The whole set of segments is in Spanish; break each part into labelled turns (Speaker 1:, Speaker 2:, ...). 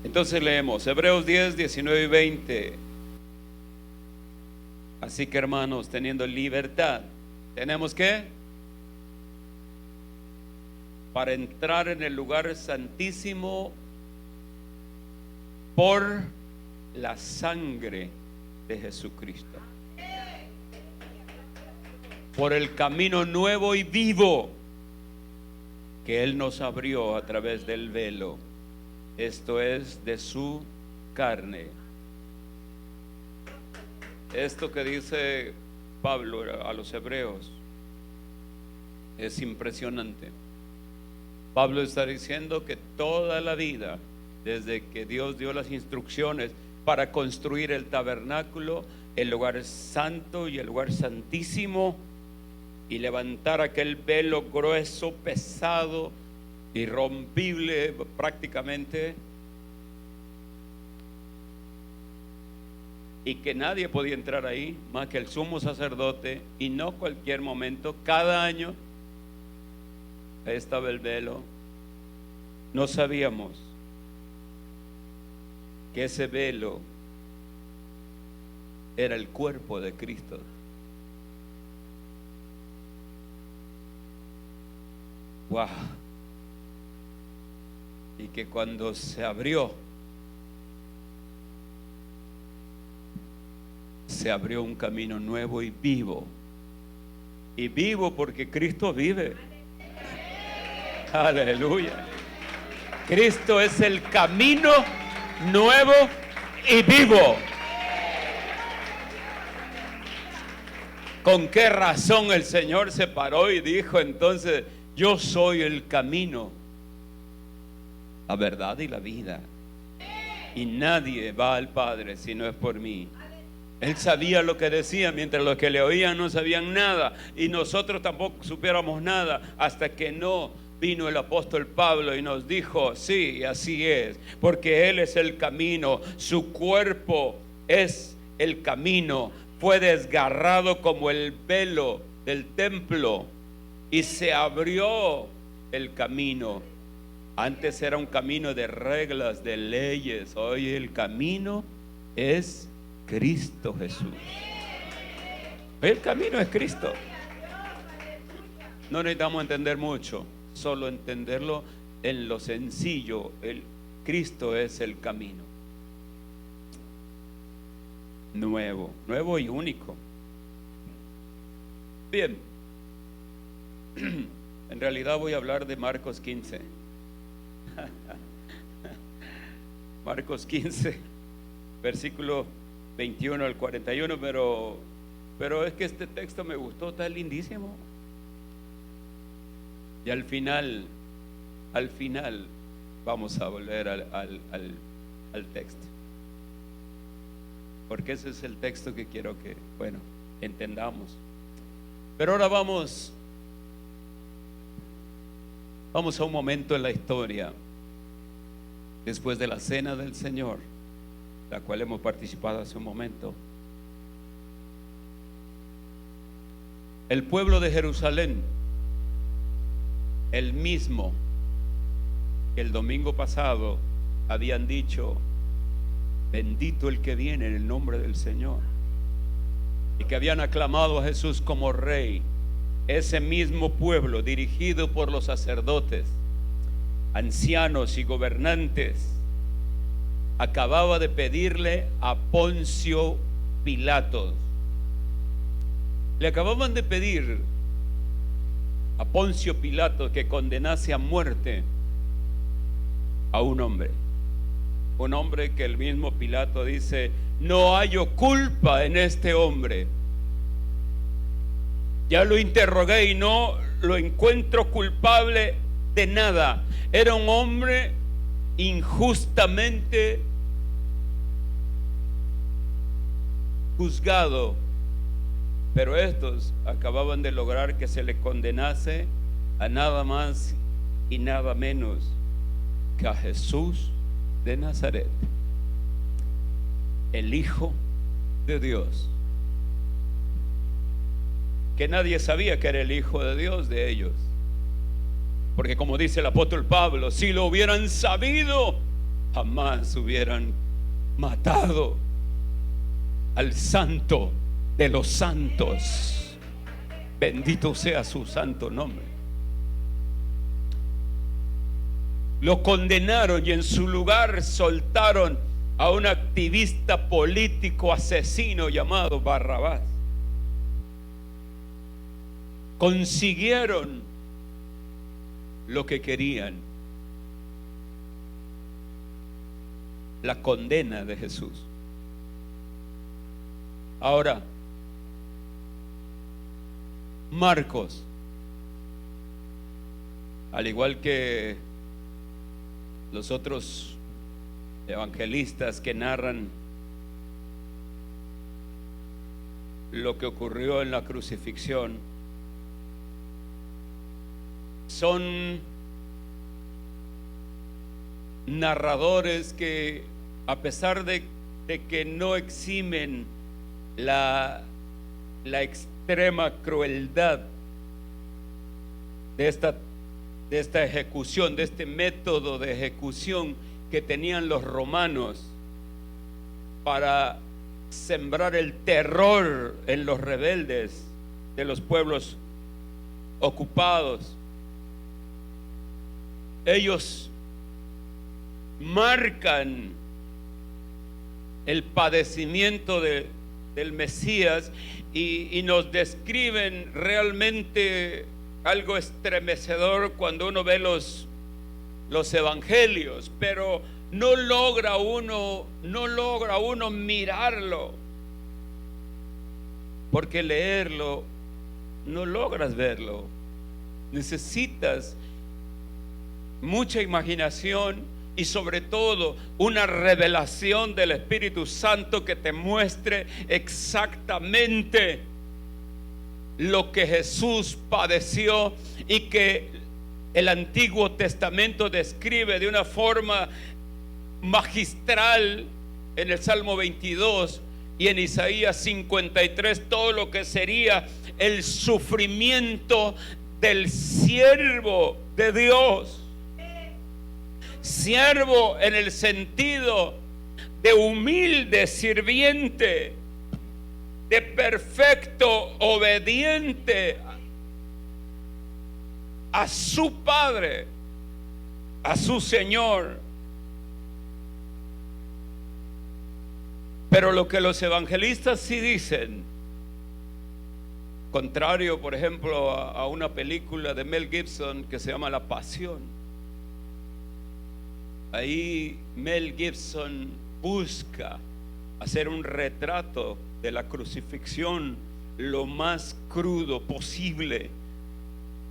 Speaker 1: Entonces leemos Hebreos 10, 19 y 20. Así que, hermanos, teniendo libertad, tenemos que, para entrar en el lugar santísimo por la sangre de Jesucristo, por el camino nuevo y vivo que Él nos abrió a través del velo, esto es, de su carne. Esto que dice Pablo a los hebreos es impresionante. Pablo está diciendo que toda la vida, desde que Dios dio las instrucciones para construir el tabernáculo, el lugar santo y el lugar santísimo, y levantar aquel velo grueso, pesado, irrompible prácticamente, y que nadie podía entrar ahí más que el sumo sacerdote, y no cualquier momento, cada año ahí estaba el velo. No sabíamos que ese velo era el cuerpo de Cristo. Wow. Y que cuando se abrió un camino nuevo y vivo. Y vivo porque Cristo vive. Aleluya. Cristo es el camino nuevo y vivo. ¿Con qué razón el Señor se paró y dijo entonces: yo soy el camino, la verdad y la vida, y nadie va al Padre si no es por mí? Él sabía lo que decía, mientras los que le oían no sabían nada, y nosotros tampoco supiéramos nada, hasta que no vino el apóstol Pablo y nos dijo: sí, así es, porque Él es el camino, su cuerpo es el camino, fue desgarrado como el velo del templo y se abrió el camino. Antes era un camino de reglas, de leyes. Hoy el camino es Cristo Jesús. El camino es Cristo. No necesitamos entender mucho, solo entenderlo en lo sencillo. Cristo es el camino nuevo, nuevo y único. Bien, en realidad voy a hablar de Marcos 15. Marcos 15, versículo 21 al 41, pero es que este texto me gustó, está lindísimo. Y al final vamos a volver al texto, porque ese es el texto que quiero que, entendamos. Pero ahora vamos a un momento en la historia, después de la cena del Señor, la cual hemos participado hace un momento. El pueblo de Jerusalén, el mismo que el domingo pasado habían dicho: bendito el que viene en el nombre del Señor, y que habían aclamado a Jesús como rey. Ese mismo pueblo, dirigido por los sacerdotes, ancianos y gobernantes, acababa de pedirle a Poncio Pilato, le acababan de pedir a Poncio Pilato que condenase a muerte a un hombre que el mismo Pilato dice: no hallo culpa en este hombre. Ya lo interrogué y no lo encuentro culpable de nada. Era un hombre injustamente juzgado, pero estos acababan de lograr que se le condenase a nada más y nada menos que a Jesús de Nazaret, el Hijo de Dios, que nadie sabía que era el Hijo de Dios de ellos, porque como dice el apóstol Pablo, si lo hubieran sabido, jamás hubieran matado al santo de los santos. Bendito sea su santo nombre. Lo condenaron y en su lugar soltaron a un activista político asesino llamado Barrabás. Consiguieron lo que querían: la condena de Jesús. Ahora, Marcos, al igual que los otros evangelistas que narran lo que ocurrió en la crucifixión, son narradores que, a pesar de que no eximen la extrema crueldad de esta ejecución, de este método de ejecución que tenían los romanos para sembrar el terror en los rebeldes de los pueblos ocupados, ellos marcan el padecimiento del Mesías y nos describen realmente algo estremecedor cuando uno ve los evangelios, pero no logra uno mirarlo, porque leerlo no logras verlo. Necesitas mucha imaginación y sobre todo una revelación del Espíritu Santo que te muestre exactamente lo que Jesús padeció y que el Antiguo Testamento describe de una forma magistral en el Salmo 22 y en Isaías 53, todo lo que sería el sufrimiento del siervo de Dios. Siervo en el sentido de humilde sirviente, de perfecto obediente a su Padre, a su Señor. Pero lo que los evangelistas sí dicen, contrario por ejemplo a una película de Mel Gibson que se llama La Pasión, ahí Mel Gibson busca hacer un retrato de la crucifixión lo más crudo posible,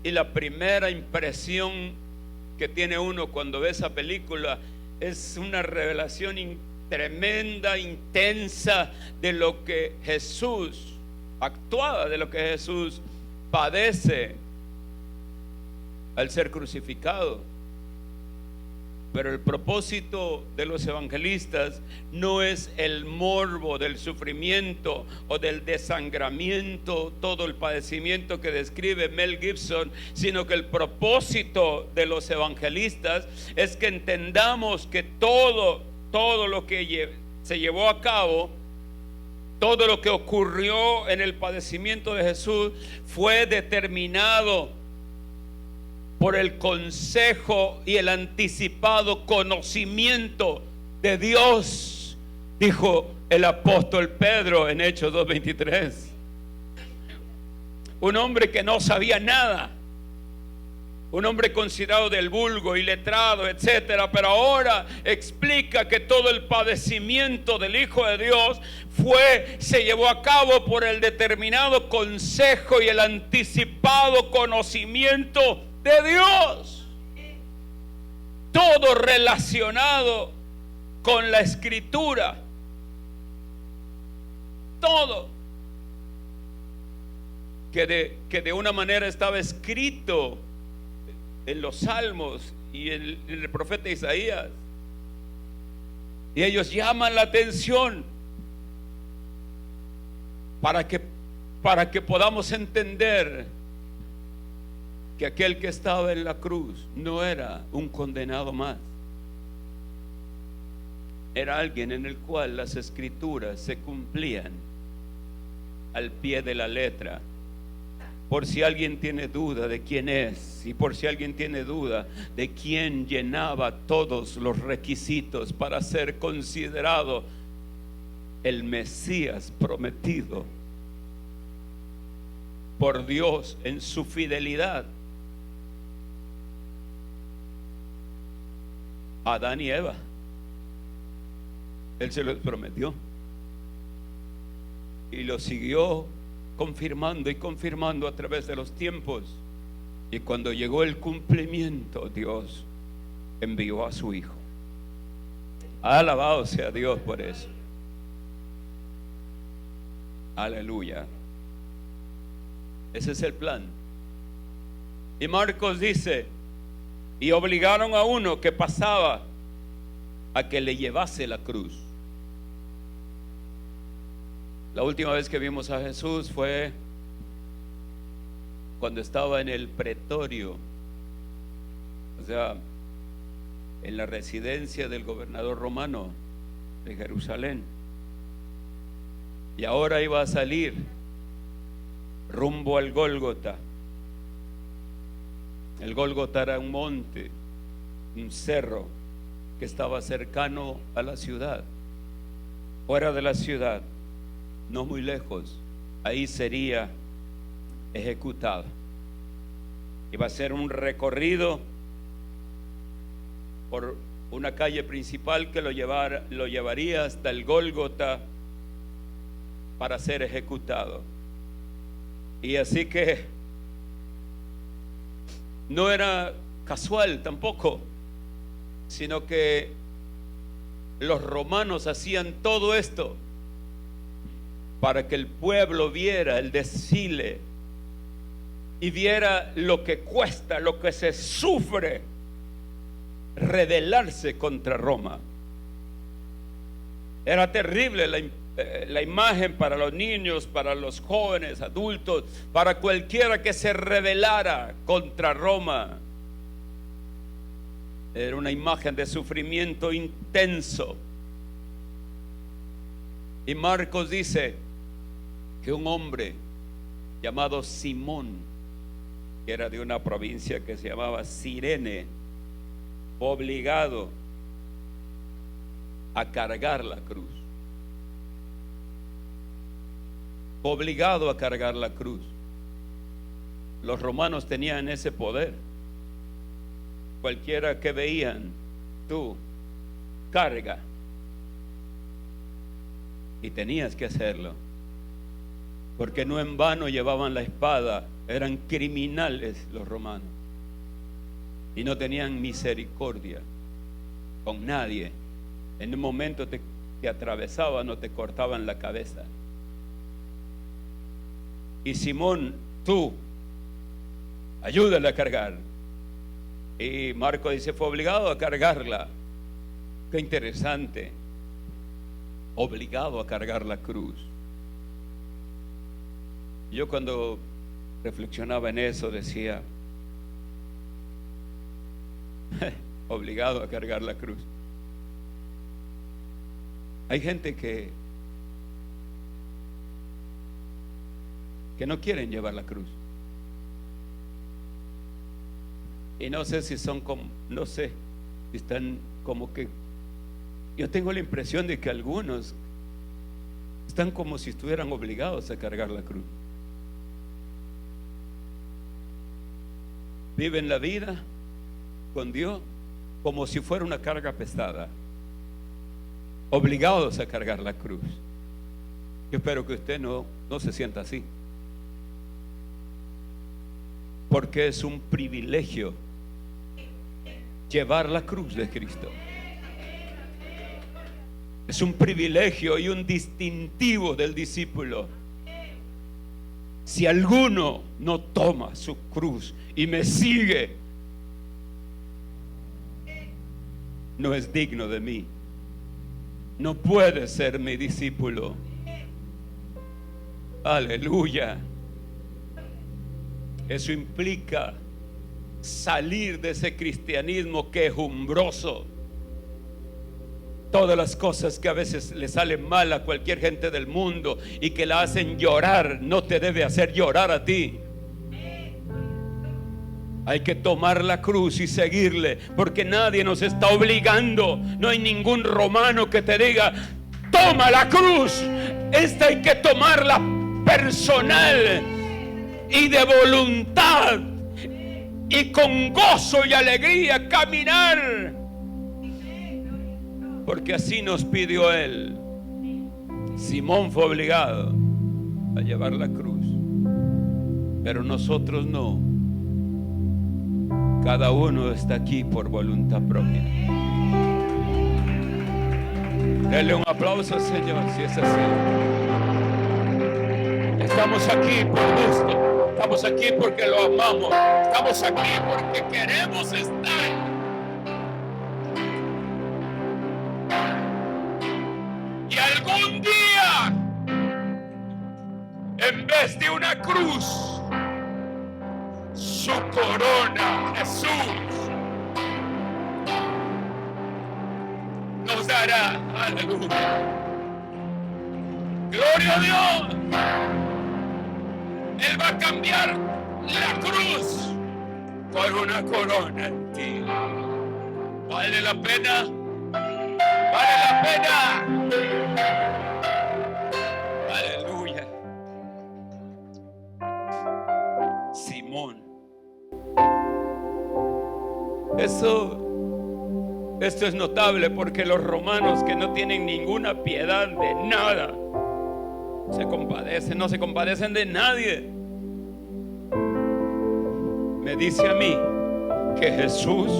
Speaker 1: y la primera impresión que tiene uno cuando ve esa película es una revelación tremenda, intensa de lo que Jesús actuaba, de lo que Jesús padece al ser crucificado. Pero el propósito de los evangelistas no es el morbo del sufrimiento o del desangramiento, todo el padecimiento que describe Mel Gibson, sino que el propósito de los evangelistas es que entendamos que todo lo que se llevó a cabo, todo lo que ocurrió en el padecimiento de Jesús fue determinado por el consejo y el anticipado conocimiento de Dios, dijo el apóstol Pedro en Hechos 2:23. Un hombre que no sabía nada, un hombre considerado del vulgo, iletrado, etcétera, pero ahora explica que todo el padecimiento del Hijo de Dios se llevó a cabo por el determinado consejo y el anticipado conocimiento de Dios. Todo relacionado con la Escritura, todo que de una manera estaba escrito en los Salmos y en el profeta Isaías. Y ellos llaman la atención para que podamos entender que aquel que estaba en la cruz no era un condenado más, era alguien en el cual las escrituras se cumplían al pie de la letra. Por si alguien tiene duda de quién es, y por si alguien tiene duda de quién llenaba todos los requisitos para ser considerado el Mesías prometido por Dios en su fidelidad, Adán y Eva. Él se los prometió y lo siguió confirmando y confirmando a través de los tiempos. Y cuando llegó el cumplimiento, Dios envió a su Hijo. Alabado sea Dios por eso. Aleluya. Ese es el plan. Y Marcos dice: y obligaron a uno que pasaba a que le llevase la cruz. La última vez que vimos a Jesús fue cuando estaba en el pretorio, o sea, en la residencia del gobernador romano de Jerusalén. Y ahora iba a salir rumbo al Gólgota. El Gólgota era un monte, un cerro que estaba cercano a la ciudad. Fuera de la ciudad, no muy lejos, ahí sería ejecutado. Iba a ser un recorrido por una calle principal que lo llevaría hasta el Gólgota para ser ejecutado. Y así que no era casual tampoco, sino que los romanos hacían todo esto para que el pueblo viera el desfile y viera lo que cuesta, lo que se sufre rebelarse contra Roma. Era terrible la imagen para los niños, para los jóvenes, adultos, para cualquiera que se rebelara contra Roma. Era una imagen de sufrimiento intenso. Y Marcos dice que un hombre llamado Simón, que era de una provincia que se llamaba Cirene, fue obligado a cargar la cruz. Fue obligado a cargar la cruz. Los romanos tenían ese poder. Cualquiera que veían, tú carga, y tenías que hacerlo, porque no en vano llevaban la espada. Eran criminales los romanos y no tenían misericordia con nadie. En un momento te atravesaban o te cortaban la cabeza. Y Simón, tú ayúdale a cargar. Y Marcos dice, fue obligado a cargarla. Qué interesante. Obligado a cargar la cruz. Yo cuando reflexionaba en eso decía, obligado a cargar la cruz. Hay gente que no quieren llevar la cruz. Y no sé si son como, no sé, si están como que, yo tengo la impresión de que algunos están como si estuvieran obligados a cargar la cruz. Viven la vida con Dios como si fuera una carga pesada, obligados a cargar la cruz. Yo espero que usted no se sienta así, porque es un privilegio llevar la cruz de Cristo. Es un privilegio y un distintivo del discípulo. Si alguno no toma su cruz y me sigue, no es digno de mí. No puede ser mi discípulo. Aleluya. Eso implica salir de ese cristianismo quejumbroso, todas las cosas que a veces le salen mal a cualquier gente del mundo y que la hacen llorar, no te debe hacer llorar a ti. Hay que tomar la cruz y seguirle, porque nadie nos está obligando. No hay ningún romano que te diga: toma la cruz. Esta hay que tomarla personal y de voluntad, y con gozo y alegría caminar, porque así nos pidió Él. Simón fue obligado a llevar la cruz, pero nosotros no. Cada uno está aquí por voluntad propia. Denle un aplauso al Señor si es así. Estamos aquí por gusto. Estamos aquí porque lo amamos. Estamos aquí porque queremos estar. Y algún día, en vez de una cruz, su corona, Jesús, nos dará. Aleluya. Gloria a Dios. Él va a cambiar la cruz por una corona en ti. ¿Vale la pena? ¿Vale la pena? Aleluya. Simón. Esto es notable, porque los romanos, que no tienen ninguna piedad de nada, no se compadecen de nadie. Me dice a mí que Jesús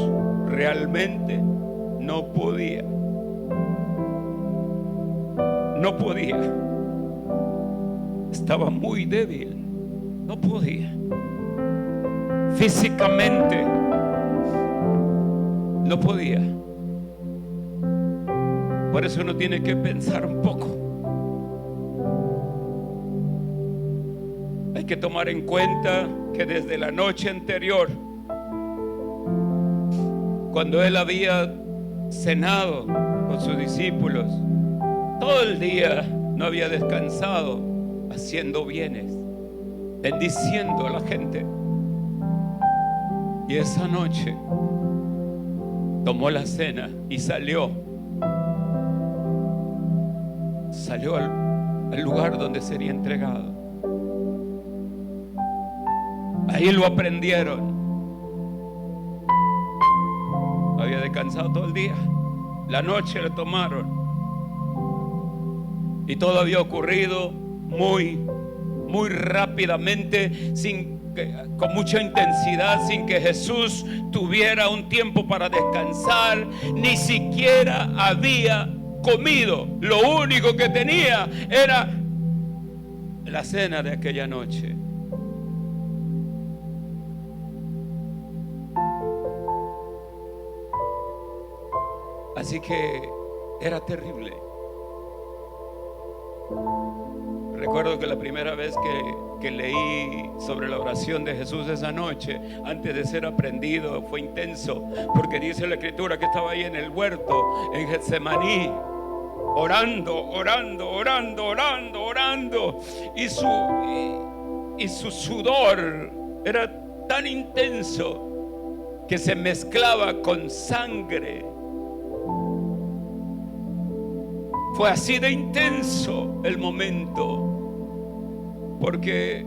Speaker 1: realmente no podía. No podía. Estaba muy débil. No podía. Físicamente no podía. Por eso uno tiene que pensar un poco. Hay que tomar en cuenta que desde la noche anterior, cuando Él había cenado con sus discípulos, todo el día no había descansado haciendo bienes, bendiciendo a la gente. Y esa noche tomó la cena y salió al lugar donde sería entregado. Ahí lo aprendieron. Había descansado todo el día. La noche le tomaron. Y todo había ocurrido muy rápidamente, con mucha intensidad, sin que Jesús tuviera un tiempo para descansar. Ni siquiera había comido. Lo único que tenía era la cena de aquella noche. Así que era terrible. Recuerdo que la primera vez que leí sobre la oración de Jesús esa noche, antes de ser aprendido, fue intenso, porque dice la Escritura que estaba ahí en el huerto, en Getsemaní, orando, y su sudor era tan intenso que se mezclaba con sangre. Fue así de intenso el momento, porque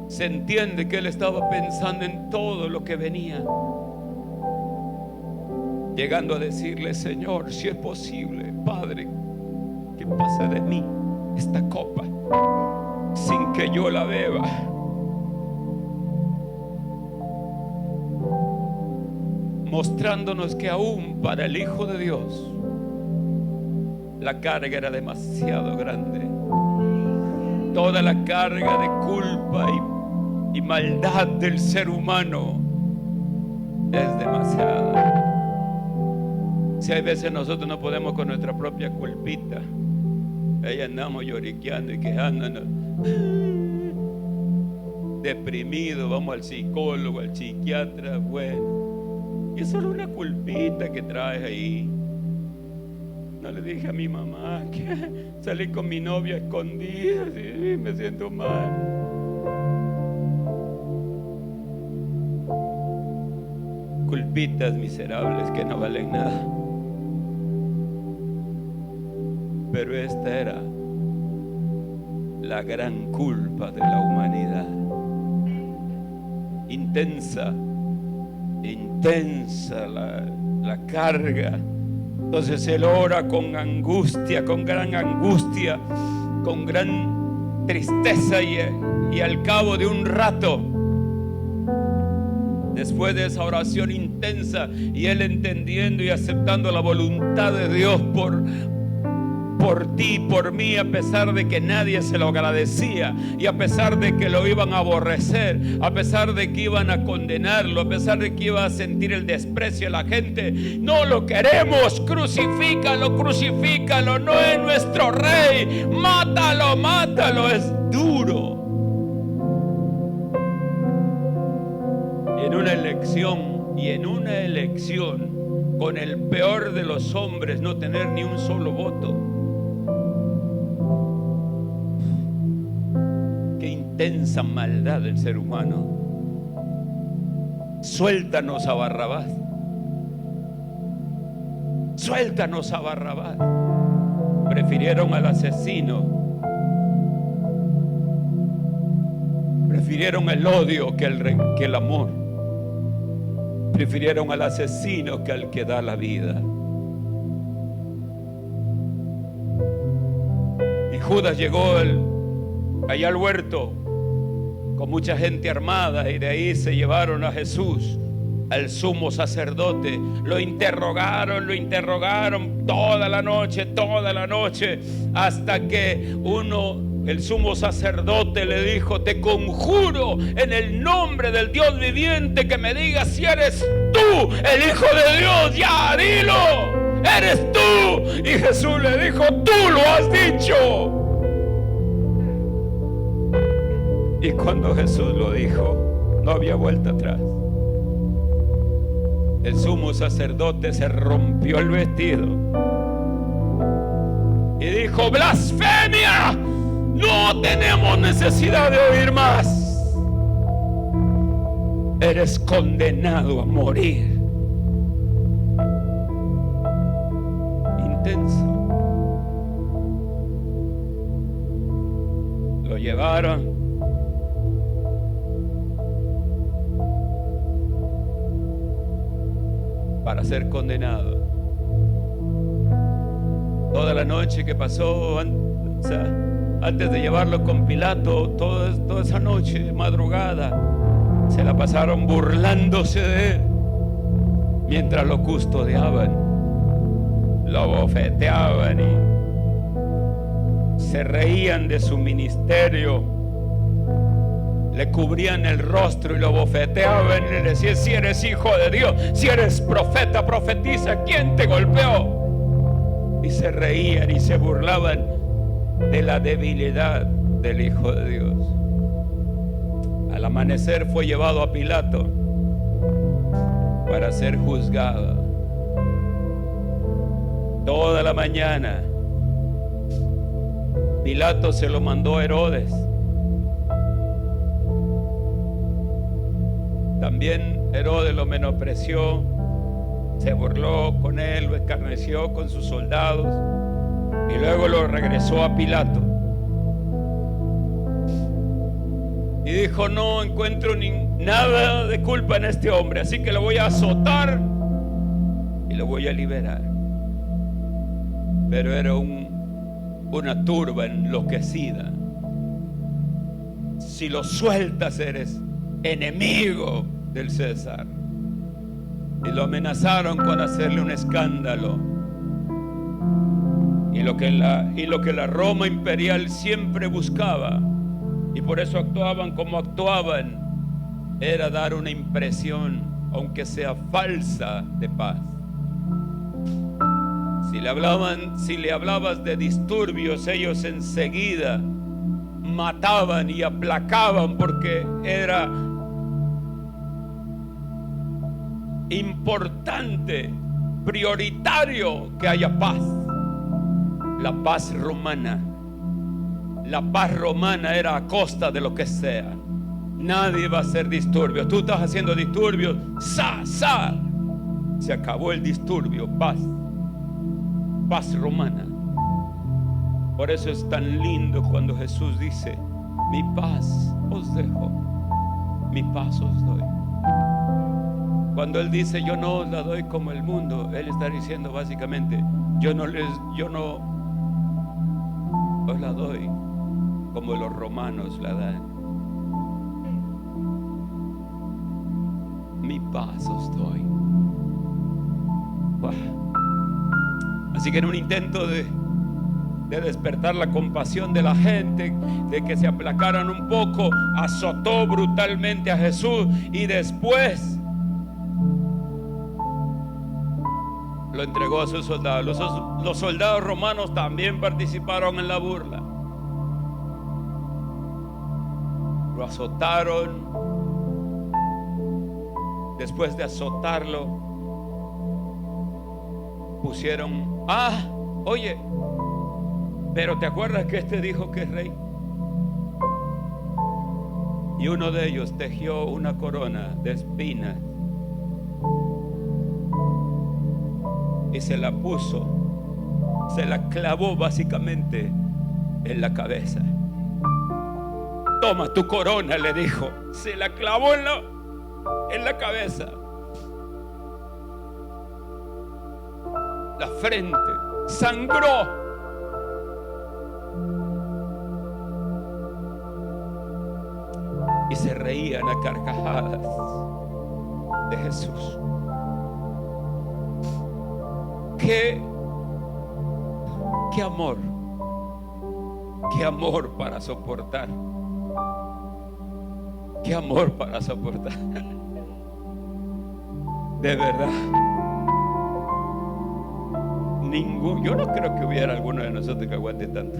Speaker 1: se entiende que Él estaba pensando en todo lo que venía, llegando a decirle: Señor, si es posible, Padre, que pase de mí esta copa sin que yo la beba. Mostrándonos que aún para el Hijo de Dios la carga era demasiado grande. Toda la carga de culpa y maldad del ser humano es demasiada. Si hay veces nosotros no podemos con nuestra propia culpita, ahí andamos lloriqueando y quejándonos, deprimidos, vamos al psicólogo, al psiquiatra. Bueno, y es solo una culpita que traes ahí. No le dije a mi mamá que salí con mi novia escondida y me siento mal. Culpitas miserables que no valen nada. Pero esta era la gran culpa de la humanidad. Intensa la carga. Entonces él ora con angustia, con gran angustia, con gran tristeza, y al cabo de un rato, después de esa oración intensa, y él entendiendo y aceptando la voluntad de Dios por ti, por mí, a pesar de que nadie se lo agradecía, y a pesar de que lo iban a aborrecer, a pesar de que iban a condenarlo, a pesar de que iba a sentir el desprecio de la gente. No lo queremos, crucifícalo, crucifícalo, no es nuestro rey, mátalo, mátalo. Es duro. Y en una elección con el peor de los hombres, no tener ni un solo voto. Qué intensa maldad del ser humano. Suéltanos a Barrabás. Suéltanos a Barrabás. Prefirieron al asesino. Prefirieron el odio que el amor. Prefirieron al asesino que al que da la vida. Y Judas llegó allá al huerto con mucha gente armada, y de ahí se llevaron a Jesús al sumo sacerdote. Lo interrogaron toda la noche, hasta que el sumo sacerdote le dijo: te conjuro en el nombre del Dios viviente que me digas si eres tú el Hijo de Dios. Ya, dilo, eres tú. Y Jesús le dijo: tú lo has dicho. Y cuando Jesús lo dijo, no había vuelta atrás. El sumo sacerdote se rompió el vestido y dijo: blasfemia. No tenemos necesidad de oír más. Eres condenado a morir. Intenso. Lo llevaron. Para ser condenado. Toda la noche que pasó, antes de llevarlo con Pilato, toda esa noche, madrugada, se la pasaron burlándose de él, mientras lo custodiaban, lo bofeteaban y se reían de su ministerio. Le cubrían el rostro y lo bofeteaban y le decían: si eres hijo de Dios, si eres profeta, profetiza. ¿Quién te golpeó? Y se reían y se burlaban de la debilidad del Hijo de Dios. Al amanecer fue llevado a Pilato para ser juzgado. Toda la mañana Pilato se lo mandó a Herodes. También Herodes lo menospreció, se burló con él, lo escarneció con sus soldados y luego lo regresó a Pilato. Y dijo: no encuentro nada de culpa en este hombre, así que lo voy a azotar y lo voy a liberar. Pero era una turba enloquecida. Si lo sueltas, eres enemigo del César. Y lo amenazaron con hacerle un escándalo. Y lo que la Roma imperial siempre buscaba, y por eso actuaban como actuaban, era dar una impresión, aunque sea falsa, de paz. Si le hablabas de disturbios, ellos enseguida mataban y aplacaban, porque era importante, prioritario que haya paz. la paz romana. La paz romana era a costa de lo que sea. Nadie va a hacer disturbios. Tú estás haciendo disturbios. ¡Sa! Se acabó el disturbio. Paz. Paz romana. Por eso es tan lindo cuando Jesús dice: mi paz os dejo, mi paz os doy. Cuando Él dice yo no os la doy como el mundo, Él está diciendo básicamente: yo no os la doy como los romanos la dan. Mi paz os doy. Wow. Así que en un intento de despertar la compasión de la gente, de que se aplacaran un poco, azotó brutalmente a Jesús y después lo entregó a sus soldados. Los soldados romanos también participaron en la burla. Lo azotaron. Después de azotarlo, pusieron: oye, pero ¿te acuerdas que este dijo que es rey? Y uno de ellos tejió una corona de espinas y se la puso, se la clavó básicamente en la cabeza. Toma tu corona, le dijo. Se la clavó en la cabeza, la frente, sangró. Y se reían a carcajadas de Jesús. Qué amor, qué amor para soportar, qué amor para soportar. De verdad, yo no creo que hubiera alguno de nosotros que aguante tanto,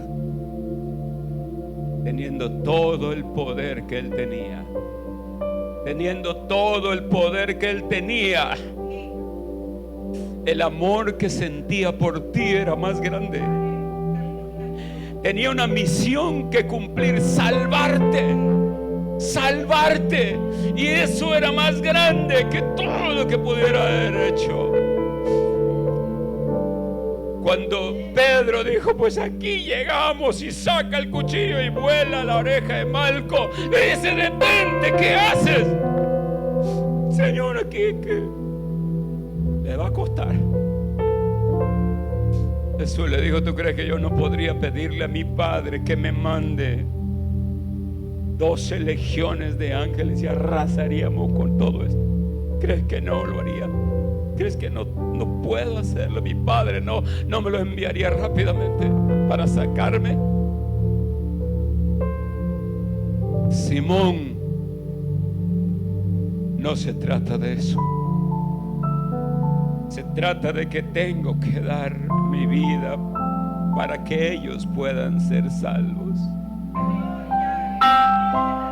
Speaker 1: teniendo todo el poder que Él tenía, teniendo todo el poder que Él tenía. El amor que sentía por ti era más grande. Tenía una misión que cumplir: salvarte. Y eso era más grande que todo lo que pudiera haber hecho. Cuando Pedro dijo: pues aquí llegamos, y saca el cuchillo y vuela la oreja de Malco, le dice: detente, ¿qué haces? Señor, aquí que le va a costar. Jesús le dijo: ¿tú crees que yo no podría pedirle a mi Padre que me mande 12 legiones de ángeles y arrasaríamos con todo esto? ¿Crees que no lo haría? ¿Crees que no puedo hacerlo? Mi Padre no me lo enviaría rápidamente para sacarme. Simón, no se trata de eso. Se trata de que tengo que dar mi vida para que ellos puedan ser salvos.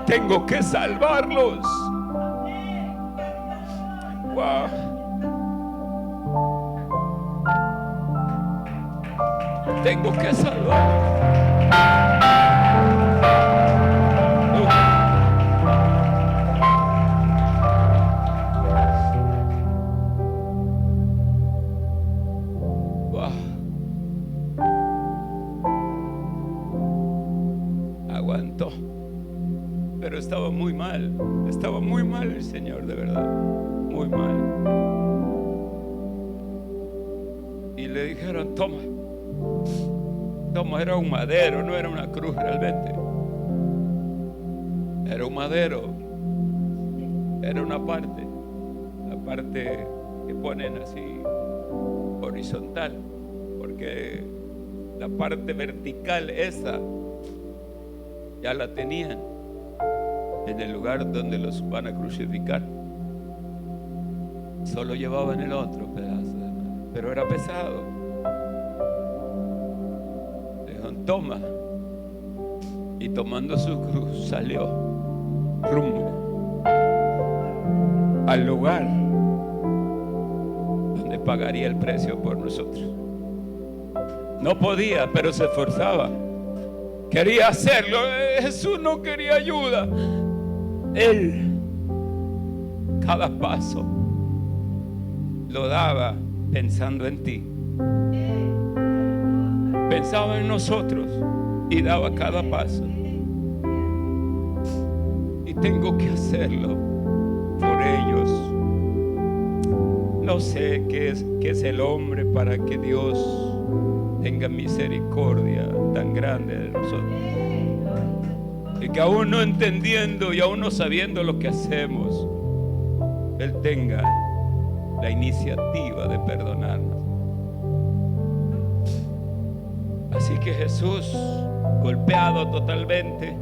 Speaker 1: Tengo que salvarlos. Wow. Tengo que salvar. Aguantó, pero estaba muy mal el Señor, de verdad, muy mal. Y le dijeron: toma, era un madero, no era una cruz realmente. Era un madero, era una parte, la parte que ponen así horizontal, porque la parte vertical esa ya la tenían en el lugar donde los van a crucificar. Solo llevaban el otro pedazo, pero era pesado. Le dijeron: toma. Y tomando su cruz salió rumbo al lugar donde pagaría el precio por nosotros. No podía, pero se esforzaba. Quería hacerlo. Jesús no quería ayuda. Él, cada paso, lo daba pensando en ti. Pensaba en nosotros y daba cada paso. Y tengo que hacerlo por ellos. No sé qué es el hombre para que Dios tenga misericordia tan grande de nosotros. Y que aún no entendiendo y aún no sabiendo lo que hacemos, Él tenga la iniciativa de perdonarnos. Así que Jesús, golpeado totalmente,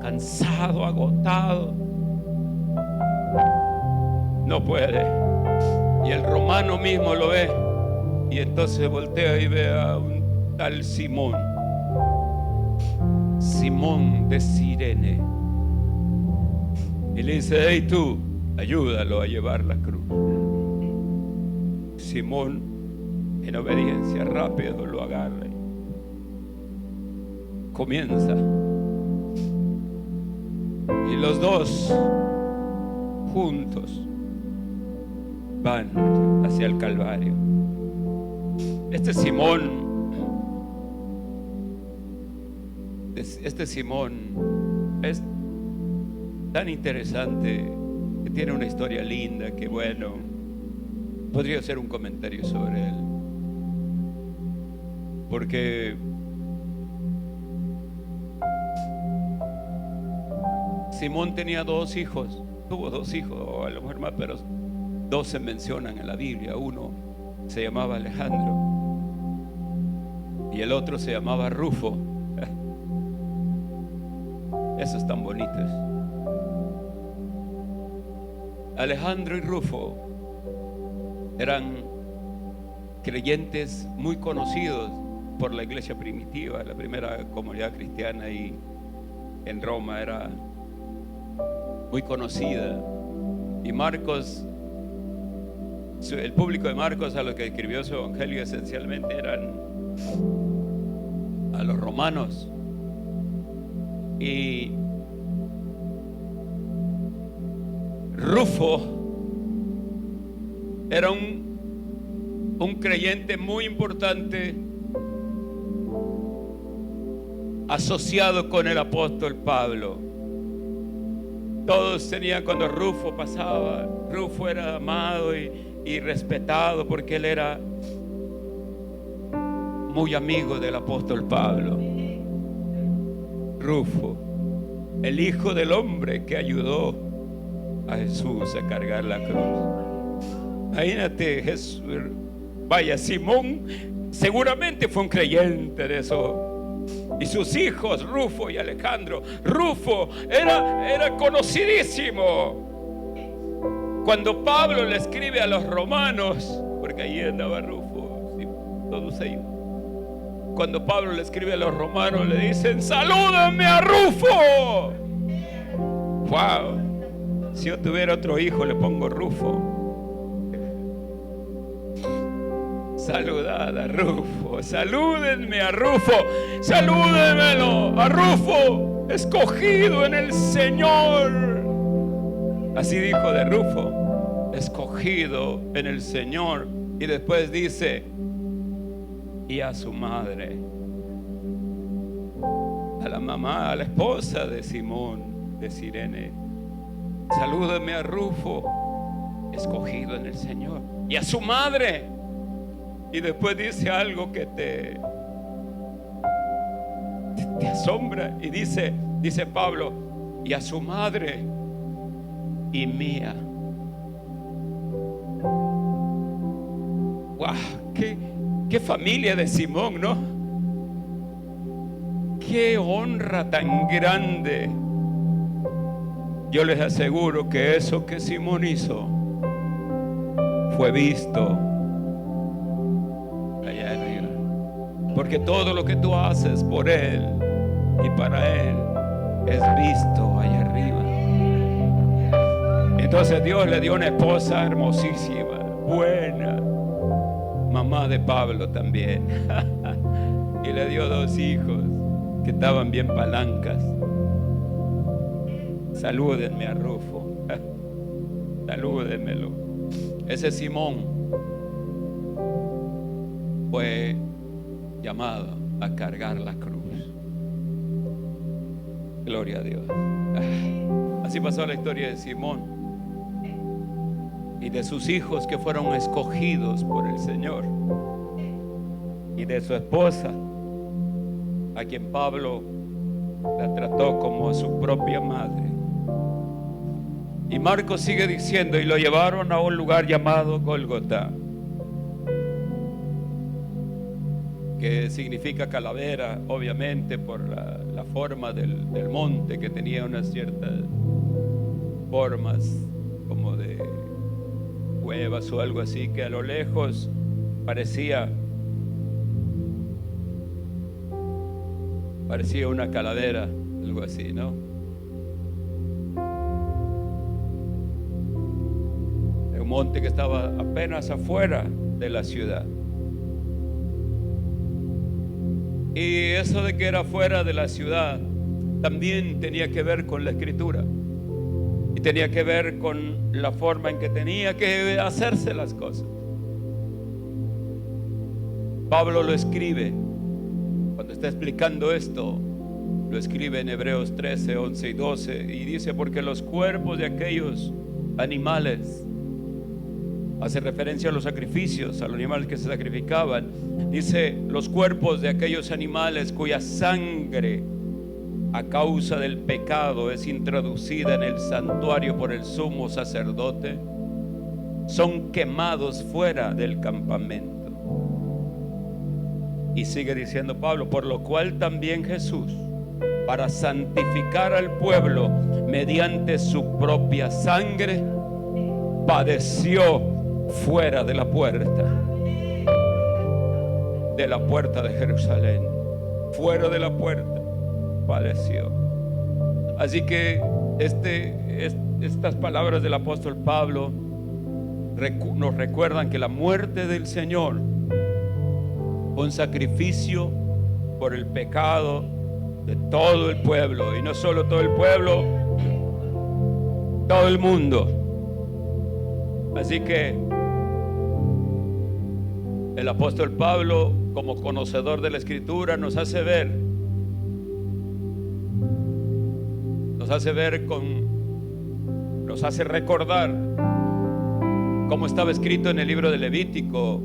Speaker 1: cansado, agotado, no puede. Y el romano mismo lo ve. Y entonces voltea y ve a un tal Simón de Cirene. Y le dice: hey tú, ayúdalo a llevar la cruz. Simón, en obediencia, rápido lo agarra y comienza. Y los dos juntos van hacia el Calvario. Este Simón es tan interesante, que tiene una historia linda, que bueno, podría hacer un comentario sobre él. Porque Simón tenía dos hijos, tuvo dos hijos, o a lo mejor más, pero dos se mencionan en la Biblia. Uno se llamaba Alejandro y el otro se llamaba Rufo. Esos tan bonitos. Alejandro y Rufo eran creyentes muy conocidos por la iglesia primitiva. La primera comunidad cristiana ahí en Roma era muy conocida. Y Marcos, el público de Marcos, a lo que escribió su evangelio, esencialmente eran a los romanos. Y Rufo era un creyente muy importante, asociado con el apóstol Pablo. Todos tenían, cuando Rufo pasaba, Rufo era amado y respetado, porque él era muy amigo del apóstol Pablo. Rufo, el hijo del hombre que ayudó a Jesús a cargar la cruz. Imagínate, Jesús, vaya, Simón seguramente fue un creyente de eso. Y sus hijos, Rufo y Alejandro. Rufo era conocidísimo. Cuando Pablo le escribe a los romanos, porque ahí andaba Rufo, sí, todos ellos. Cuando Pablo le escribe a los romanos, le dicen: salúdame a Rufo. Wow. Si yo tuviera otro hijo, le pongo Rufo. Saludad a Rufo, salúdenme a Rufo, salúdenmelo a Rufo, escogido en el Señor. Así dijo de Rufo, escogido en el Señor. Y después dice: y a su madre, a la mamá, a la esposa de Simón de Cirene, salúdame a Rufo, escogido en el Señor. Y a su madre. Y después dice algo que te asombra. Y dice Pablo: y a su madre y mía. ¡Wow! ¡Qué familia de Simón!, ¿no? ¡Qué honra tan grande! Yo les aseguro que eso que Simón hizo fue visto allá arriba, porque todo lo que tú haces por Él y para Él es visto allá arriba. Entonces Dios le dio una esposa hermosísima, buena, mamá de Pablo también. Y le dio 2 hijos que estaban bien palancas. Salúdenme a Rufo. Salúdenmelo. Ese Simón fue llamado a cargar la cruz. Gloria a Dios. Así pasó la historia de Simón y de sus hijos que fueron escogidos por el Señor, y de su esposa, a quien Pablo la trató como a su propia madre. Y Marcos sigue diciendo: y lo llevaron a un lugar llamado Gólgota, que significa calavera, obviamente por la forma del monte, que tenía unas ciertas formas como de cuevas o algo así, que a lo lejos parecía una calavera, algo así, ¿no? Un monte que estaba apenas afuera de la ciudad. Y eso de que era fuera de la ciudad también tenía que ver con la escritura, y tenía que ver con la forma en que tenía que hacerse las cosas. Pablo lo escribe, cuando está explicando esto, lo escribe en Hebreos 13, 11 y 12, y dice: porque los cuerpos de aquellos animales, hace referencia a los sacrificios, a los animales que se sacrificaban. Dice: los cuerpos de aquellos animales cuya sangre a causa del pecado es introducida en el santuario por el sumo sacerdote, son quemados fuera del campamento. Y sigue diciendo Pablo: por lo cual también Jesús, para santificar al pueblo mediante su propia sangre, padeció fuera de la puerta de Jerusalén. Fuera de la puerta padeció. Así que estas palabras del apóstol Pablo nos recuerdan que la muerte del Señor fue un sacrificio por el pecado de todo el pueblo, y no solo todo el pueblo, todo el mundo. Así que el apóstol Pablo, como conocedor de la escritura, nos hace recordar cómo estaba escrito en el libro de Levítico,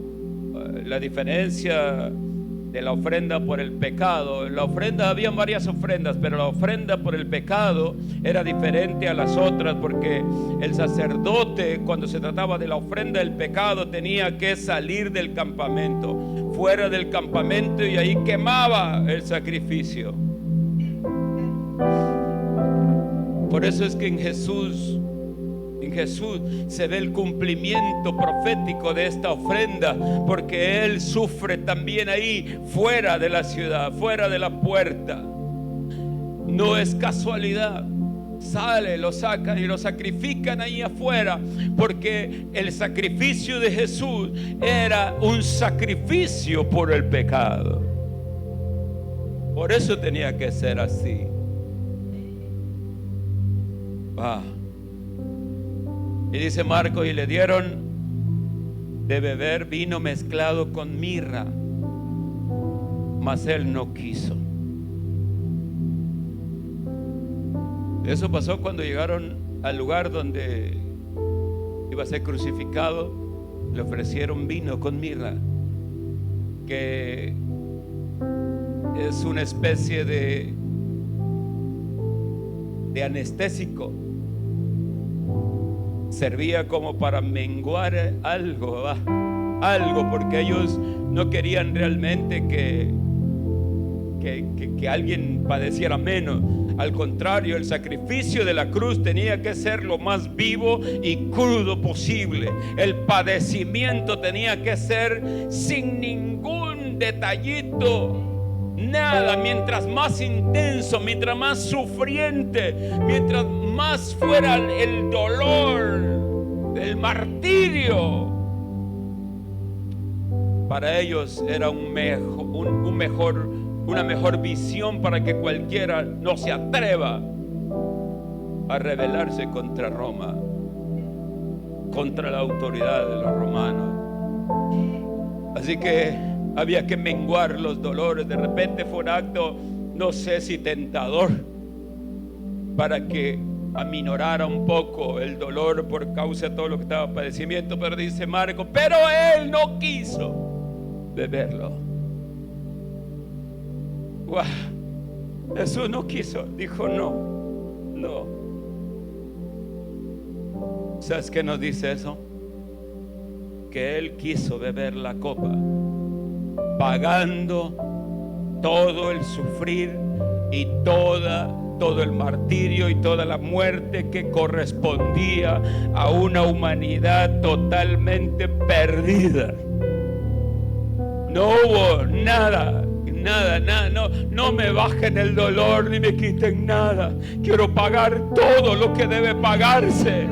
Speaker 1: la diferencia de la ofrenda por el pecado. La ofrenda, había varias ofrendas, pero la ofrenda por el pecado era diferente a las otras, porque el sacerdote, cuando se trataba de la ofrenda del pecado, tenía que salir del campamento, fuera del campamento, y ahí quemaba el sacrificio. Por eso es que en Jesús se ve el cumplimiento profético de esta ofrenda, porque Él sufre también ahí, fuera de la ciudad, fuera de la puerta. No es casualidad. Sale, lo sacan y lo sacrifican ahí afuera, porque el sacrificio de Jesús era un sacrificio por el pecado. Por eso tenía que ser así. Y dice Marcos: y le dieron de beber vino mezclado con mirra, mas él no quiso. Eso pasó cuando llegaron al lugar donde iba a ser crucificado. Le ofrecieron vino con mirra, que es una especie de anestésico. Servía como para menguar algo, porque ellos no querían realmente que alguien padeciera menos. Al contrario, el sacrificio de la cruz tenía que ser lo más vivo y crudo posible. El padecimiento tenía que ser sin ningún detallito, nada. Mientras más intenso, mientras más sufriente, mientras más fuera el dolor, el martirio, para ellos era una mejor visión para que cualquiera no se atreva a rebelarse contra Roma, contra la autoridad de los romanos. Así que había que menguar los dolores. De repente fue un acto, no sé si tentador, para que aminorara un poco el dolor por causa de todo lo que estaba padecimiento. Pero dice Marcos, pero él no quiso beberlo. ¡Guau! Jesús no quiso, dijo no. ¿Sabes qué nos dice eso? Que Él quiso beber la copa, pagando todo el sufrir y todo el martirio y toda la muerte que correspondía a una humanidad totalmente perdida. No hubo nada, no me bajen el dolor ni me quiten nada. Quiero pagar todo lo que debe pagarse.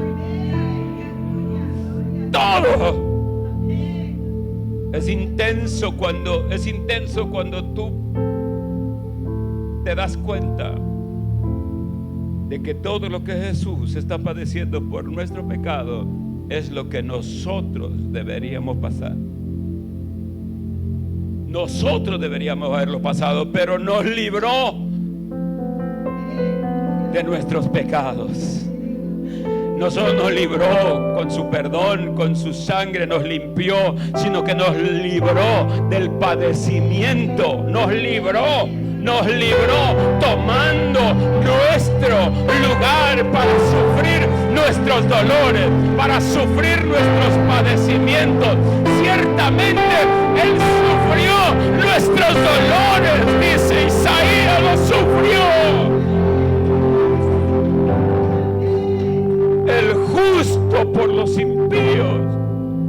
Speaker 1: Todo. Es intenso cuando tú te das cuenta de que todo lo que Jesús está padeciendo por nuestro pecado es lo que nosotros deberíamos pasar. Nosotros deberíamos haberlo pasado, pero nos libró de nuestros pecados. Nosotros nos libró con su perdón, con su sangre nos limpió, sino que nos libró del padecimiento, nos libró tomando nuestro lugar para sufrir nuestros dolores, para sufrir nuestros padecimientos. Ciertamente Él sufrió nuestros dolores, dice Isaías, lo sufrió. El justo por los impíos,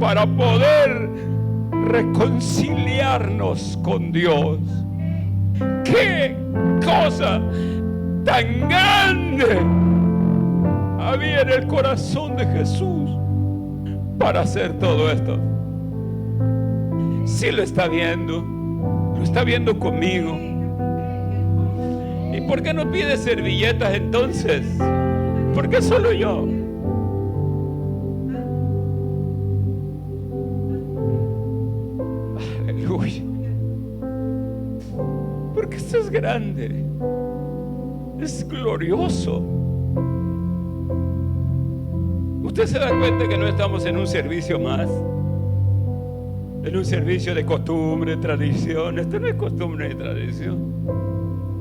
Speaker 1: para poder reconciliarnos con Dios. ¡Qué cosa tan grande había en el corazón de Jesús para hacer todo esto! Sí lo está viendo conmigo. ¿Y por qué no pide servilletas entonces? ¿Por qué solo yo? Aleluya. Porque esto es grande, es glorioso. Usted se da cuenta que no estamos en un servicio más, en un servicio de costumbre, tradición. Esto no es costumbre ni tradición.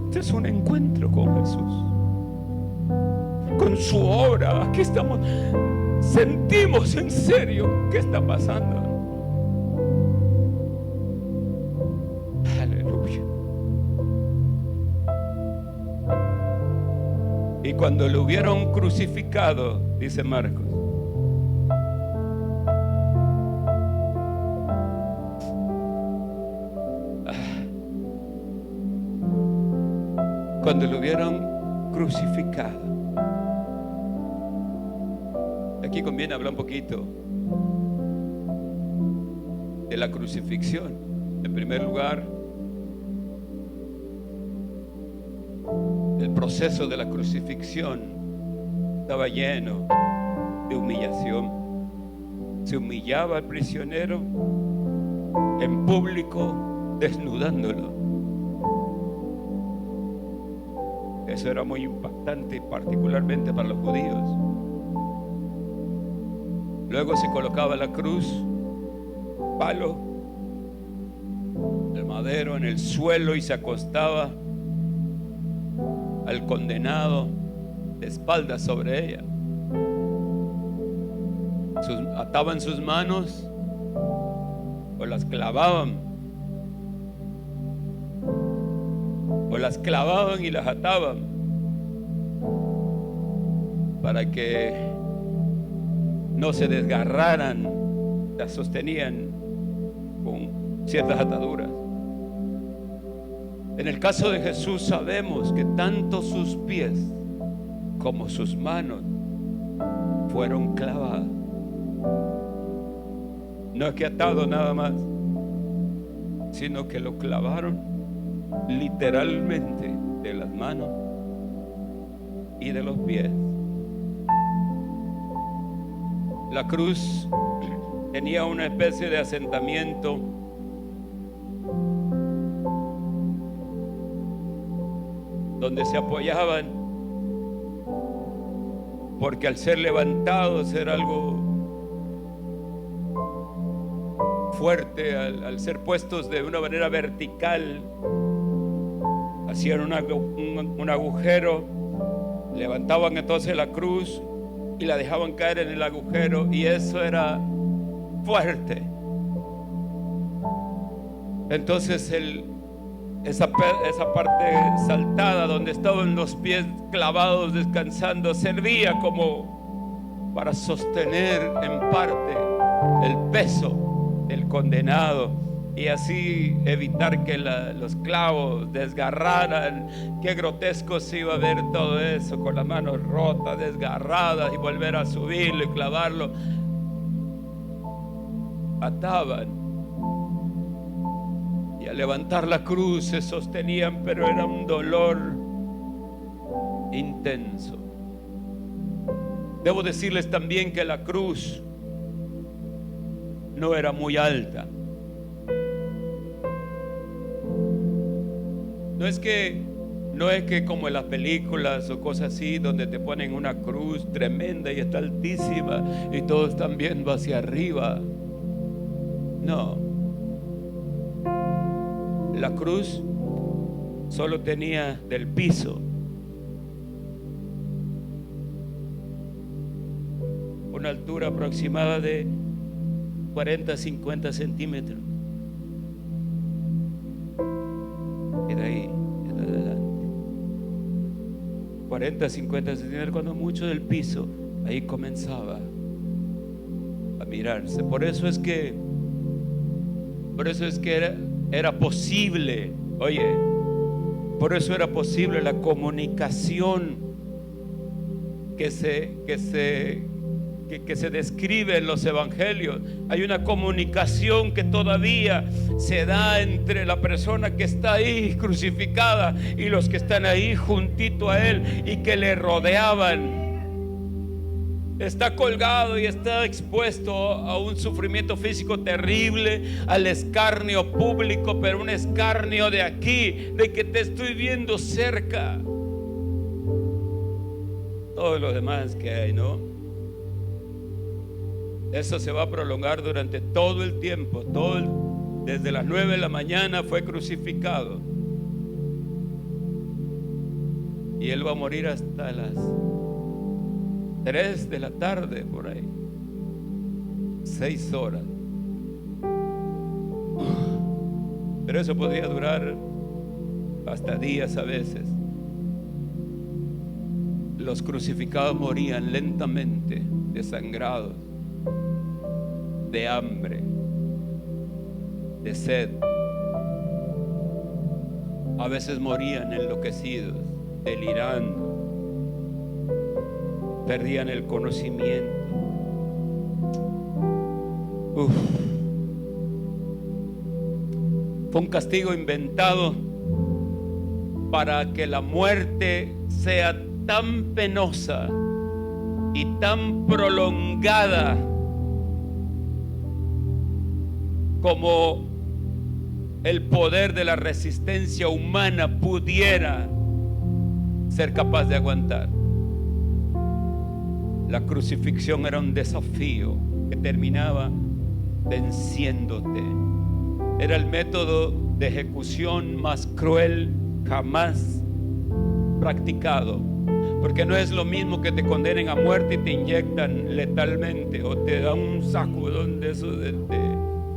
Speaker 1: Este es un encuentro con Jesús, con su obra. Aquí estamos, sentimos en serio qué está pasando. Aleluya. Y cuando lo hubieron crucificado, dice Marcos, cuando lo hubieron crucificado, aquí conviene hablar un poquito de la crucifixión. En primer lugar, el proceso de la crucifixión estaba lleno de humillación. Se humillaba al prisionero en público, desnudándolo. Eso era muy impactante, particularmente para los judíos. Luego se colocaba la cruz, palo, el madero en el suelo, y se acostaba al condenado de espaldas sobre ella. Ataban sus manos o las clavaban, o las clavaban y las ataban, para que no se desgarraran. Las sostenían con ciertas ataduras. En el caso de Jesús sabemos que tanto sus pies como sus manos fueron clavadas. No es que atado nada más, sino que lo clavaron literalmente de las manos y de los pies. La cruz tenía una especie de asentamiento donde se apoyaban, porque al ser levantados era algo fuerte. Al ser puestos de una manera vertical, hacían un agujero, levantaban entonces la cruz y la dejaban caer en el agujero, y eso era fuerte. Entonces esa parte saltada donde estaban los pies clavados descansando servía como para sostener en parte el peso del condenado, y así evitar que los clavos desgarraran. Qué grotesco se iba a ver todo eso, con las manos rotas, desgarradas, y volver a subirlo y clavarlo. Ataban y al levantar la cruz se sostenían, pero era un dolor intenso. Debo decirles también que la cruz no era muy alta. No es que como en las películas o cosas así, donde te ponen una cruz tremenda y está altísima y todos están viendo hacia arriba. No. La cruz solo tenía del piso una altura aproximada de 40-50 centímetros. Y de ahí en adelante 40-50 centímetros, cuando mucho, del piso. Ahí comenzaba a mirarse. Por eso es que era posible, oye, por eso era posible la comunicación que se describe en los evangelios. Hay una comunicación que todavía se da entre la persona que está ahí crucificada y los que están ahí juntito a él y que le rodeaban. Está colgado y está expuesto a un sufrimiento físico terrible, al escarnio público, pero un escarnio de aquí, de que te estoy viendo cerca. Todo lo demás que hay, ¿no? Eso se va a prolongar durante todo el tiempo. Desde las 9 de la mañana fue crucificado, y él va a morir hasta las 3 de la tarde, por ahí, 6 horas. Pero eso podría durar hasta días a veces. Los crucificados morían lentamente, desangrados, de hambre, de sed. A veces morían enloquecidos, delirando, perdían el conocimiento. Fue un castigo inventado para que la muerte sea tan penosa y tan prolongada como el poder de la resistencia humana pudiera ser capaz de aguantar. La crucifixión era un desafío que terminaba venciéndote. Era el método de ejecución más cruel jamás practicado, porque no es lo mismo que te condenen a muerte y te inyectan letalmente, o te dan un sacudón de eso de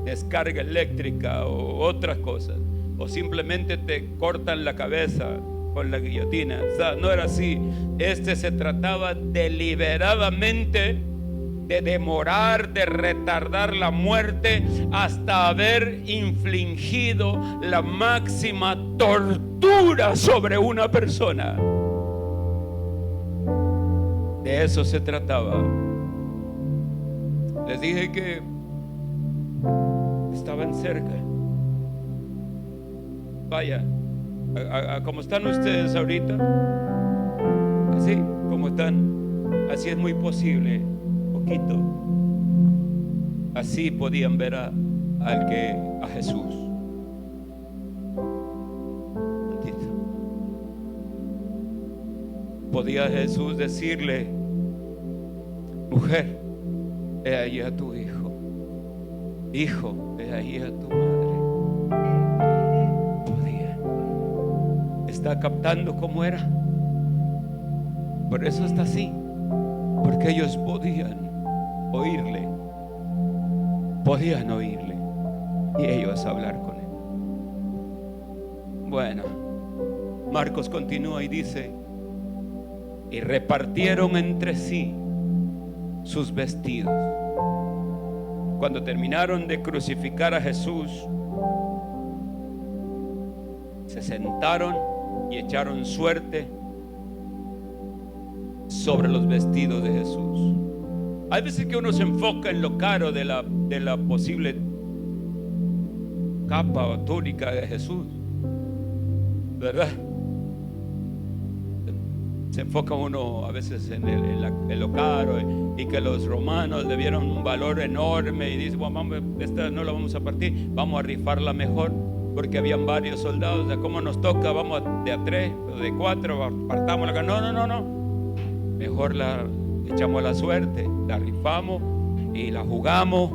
Speaker 1: descarga eléctrica o otras cosas, o simplemente te cortan la cabeza con la guillotina. O sea, no era así. Se trataba deliberadamente de demorar, de retardar la muerte hasta haber infligido la máxima tortura sobre una persona. De eso se trataba. Les dije que estaban cerca. Vaya, como están ustedes ahorita, así como están, así es muy posible, poquito. Así podían ver a Jesús. Podía Jesús decirle: mujer, he ahí a tu hijo. Hijo, he ahí a tu madre. Podía. ¿Está captando cómo era? Por eso está así, porque ellos podían oírle. Podían oírle y ellos hablar con él. Bueno, Marcos continúa y dice: y repartieron entre sí sus vestidos. Cuando terminaron de crucificar a Jesús, se sentaron y echaron suerte sobre los vestidos de Jesús. Hay veces que uno se enfoca en lo caro de la posible capa o túnica de Jesús, ¿verdad? Se enfoca uno a veces en lo caro, y que los romanos le dieron un valor enorme y dice: bueno, esta no la vamos a partir, vamos a rifarla mejor, porque habían varios soldados. ¿Cómo nos toca? Vamos de a 3 o de 4, partamos la. No, mejor la echamos a la suerte, la rifamos y la jugamos,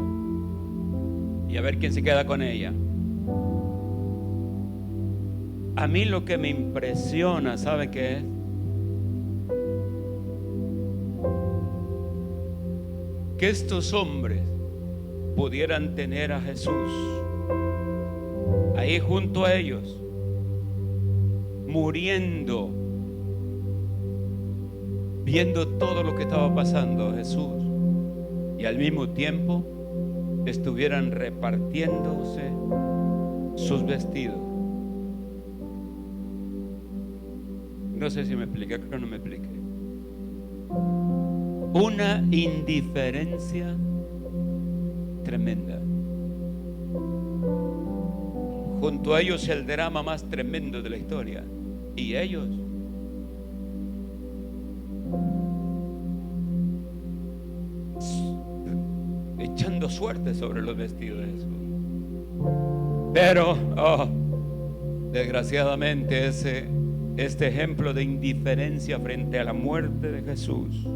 Speaker 1: y a ver quién se queda con ella. A mí lo que me impresiona, ¿sabe qué es? Que estos hombres pudieran tener a Jesús ahí junto a ellos, muriendo, viendo todo lo que estaba pasando Jesús, y al mismo tiempo estuvieran repartiéndose sus vestidos. No sé si me expliqué, creo que no me expliqué. Una indiferencia tremenda. Junto a ellos el drama más tremendo de la historia, y ellos echando suerte sobre los vestidos de Jesús. Pero desgraciadamente este ejemplo de indiferencia frente a la muerte de Jesús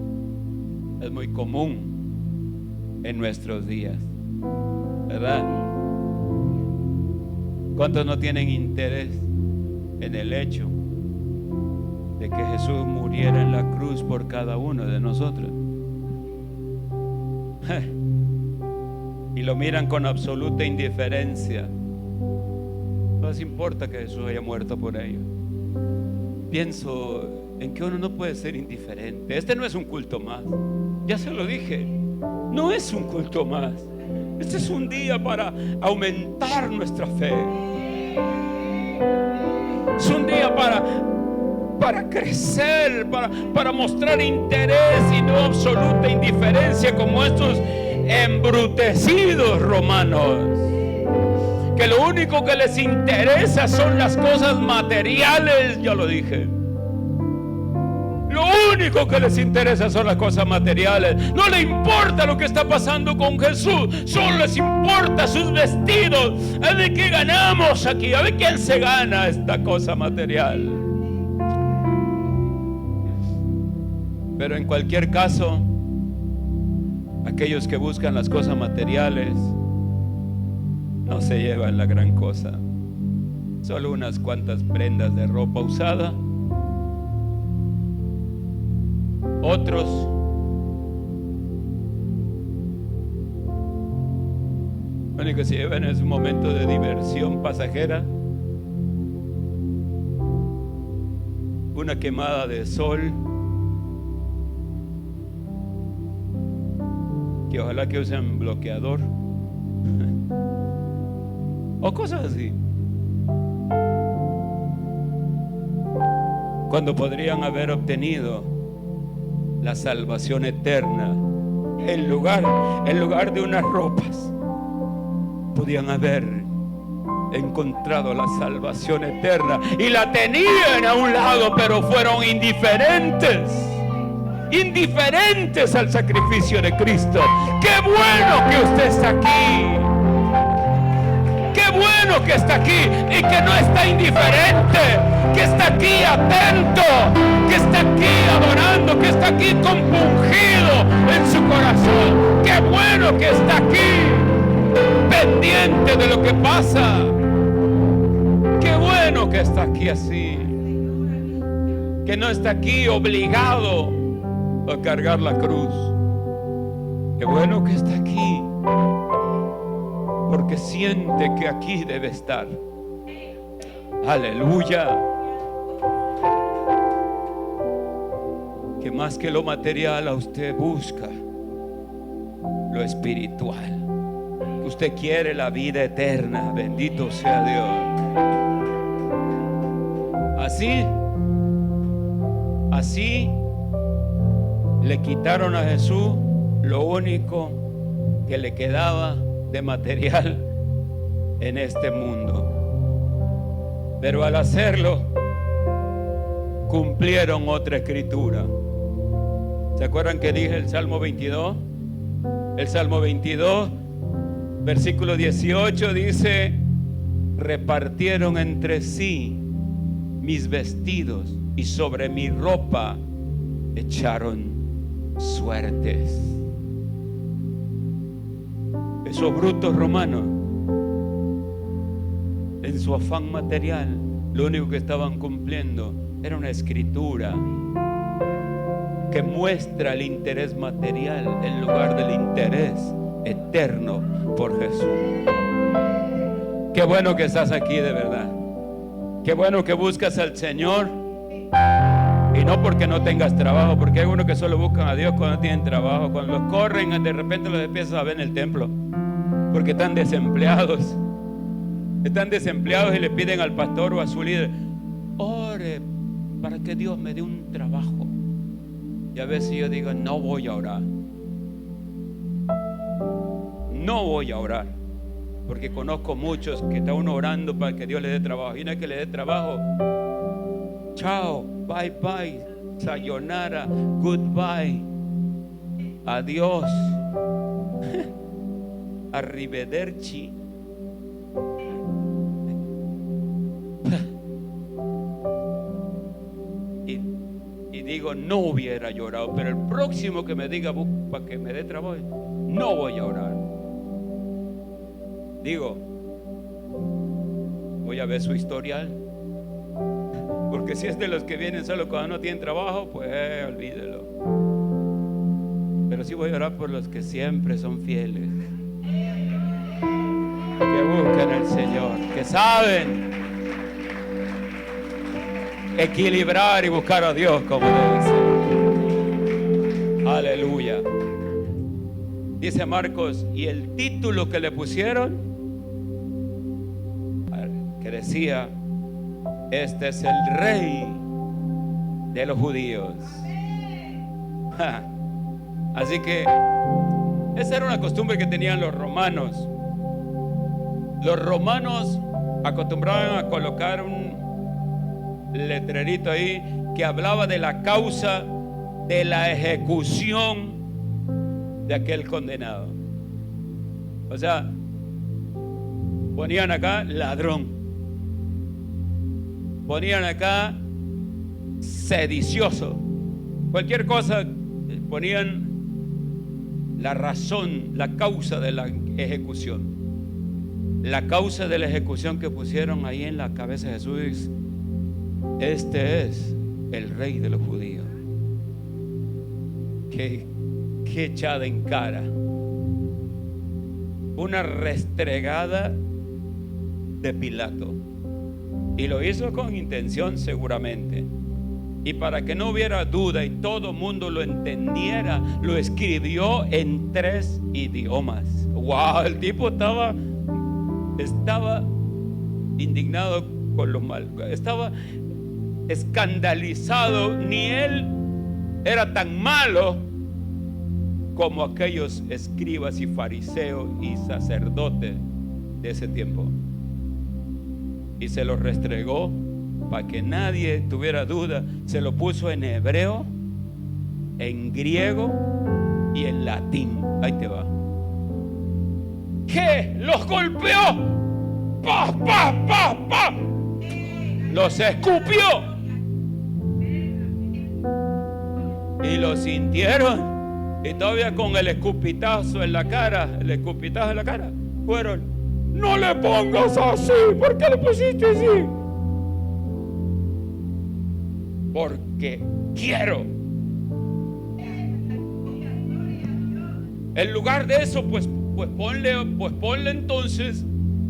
Speaker 1: es muy común en nuestros días, ¿verdad? ¿Cuántos no tienen interés en el hecho de que Jesús muriera en la cruz por cada uno de nosotros? Y lo miran con absoluta indiferencia. No les importa que Jesús haya muerto por ellos. Pienso en que uno no puede ser indiferente. Este no es un culto más. Ya se lo dije, no es un culto más. Este es un día para aumentar nuestra fe. Es un día para crecer, para mostrar interés y no absoluta indiferencia como estos embrutecidos romanos, que lo único que les interesa son las cosas materiales. Ya lo dije. Lo único que les interesa son las cosas materiales. No le importa lo que está pasando con Jesús, solo les importa sus vestidos. A ver qué ganamos aquí, a ver quién se gana esta cosa material. Pero en cualquier caso, aquellos que buscan las cosas materiales no se llevan la gran cosa. Solo unas cuantas prendas de ropa usada. Otros lo único que se llevan es un momento de diversión pasajera, una quemada de sol, que ojalá que usen bloqueador o cosas así, cuando podrían haber obtenido la salvación eterna en lugar de unas ropas. Podían haber encontrado la salvación eterna y la tenían a un lado, pero fueron indiferentes al sacrificio de Cristo. ¡Qué bueno que usted está aquí! ¡Qué bueno que está aquí! Y que no está indiferente, que está aquí atento, que está aquí adorando, que está aquí compungido en su corazón. ¡Qué bueno que está aquí, pendiente de lo que pasa! ¡Qué bueno que está aquí así! Que no está aquí obligado a cargar la cruz. ¡Qué bueno que está aquí! Porque siente que aquí debe estar. ¡Aleluya! Que más que lo material a usted busca lo espiritual. Usted quiere la vida eterna. Bendito sea Dios. Así le quitaron a Jesús lo único que le quedaba de material en este mundo. Pero al hacerlo, cumplieron otra escritura. ¿Se acuerdan que dije el Salmo 22? El Salmo 22, versículo 18 dice: repartieron entre sí mis vestidos y sobre mi ropa echaron suertes. Esos brutos romanos, en su afán material, lo único que estaban cumpliendo era una escritura que muestra el interés material en lugar del interés eterno por Jesús. Qué bueno que estás aquí, de verdad. Qué bueno que buscas al Señor, y no porque no tengas trabajo, porque hay unos que solo buscan a Dios cuando no tienen trabajo. Cuando los corren, de repente los empiezas a ver en el templo, porque están desempleados y le piden al pastor o a su líder: ore para que Dios me dé un trabajo. Y a veces yo digo: no voy a orar, porque conozco muchos que está uno orando para que Dios le dé trabajo, y no es que le dé trabajo, chao, bye bye, sayonara, goodbye, adiós, arrivederci. Y digo: no hubiera llorado, pero el próximo que me diga para que me dé trabajo, no voy a orar. Digo, voy a ver su historial, porque si es de los que vienen solo cuando no tienen trabajo, pues olvídelo. Pero sí voy a orar por los que siempre son fieles, que buscan al Señor, que saben equilibrar y buscar a Dios como debe ser. Aleluya. Dice Marcos, y el título que le pusieron, que decía: este es el Rey de los judíos. Así que esa era una costumbre que tenían los romanos. Los romanos acostumbraban a colocar un letrerito ahí que hablaba de la causa de la ejecución de aquel condenado. O sea, ponían acá ladrón, ponían acá sedicioso, cualquier cosa, ponían la razón, la causa de la ejecución. La causa de la ejecución que pusieron ahí en la cabeza de Jesús: este es el Rey de los judíos. Qué echada en cara, una restregada de Pilato, y lo hizo con intención seguramente, y para que no hubiera duda y todo mundo lo entendiera, lo escribió en 3 idiomas. Wow, el tipo estaba indignado con lo mal, estaba escandalizado. Ni él era tan malo como aquellos escribas y fariseos y sacerdotes de ese tiempo. y se lo restregó para que nadie tuviera duda. Se lo puso en hebreo, en griego y en latín. Ahí te va. ¿Qué? Los golpeó. ¡Pa, pa, pa, pa! Los escupió. Y lo sintieron. Y todavía con el escupitazo en la cara, fueron: no le pongas así. ¿Por qué le pusiste así? Porque quiero. En lugar de eso, pues ponle entonces,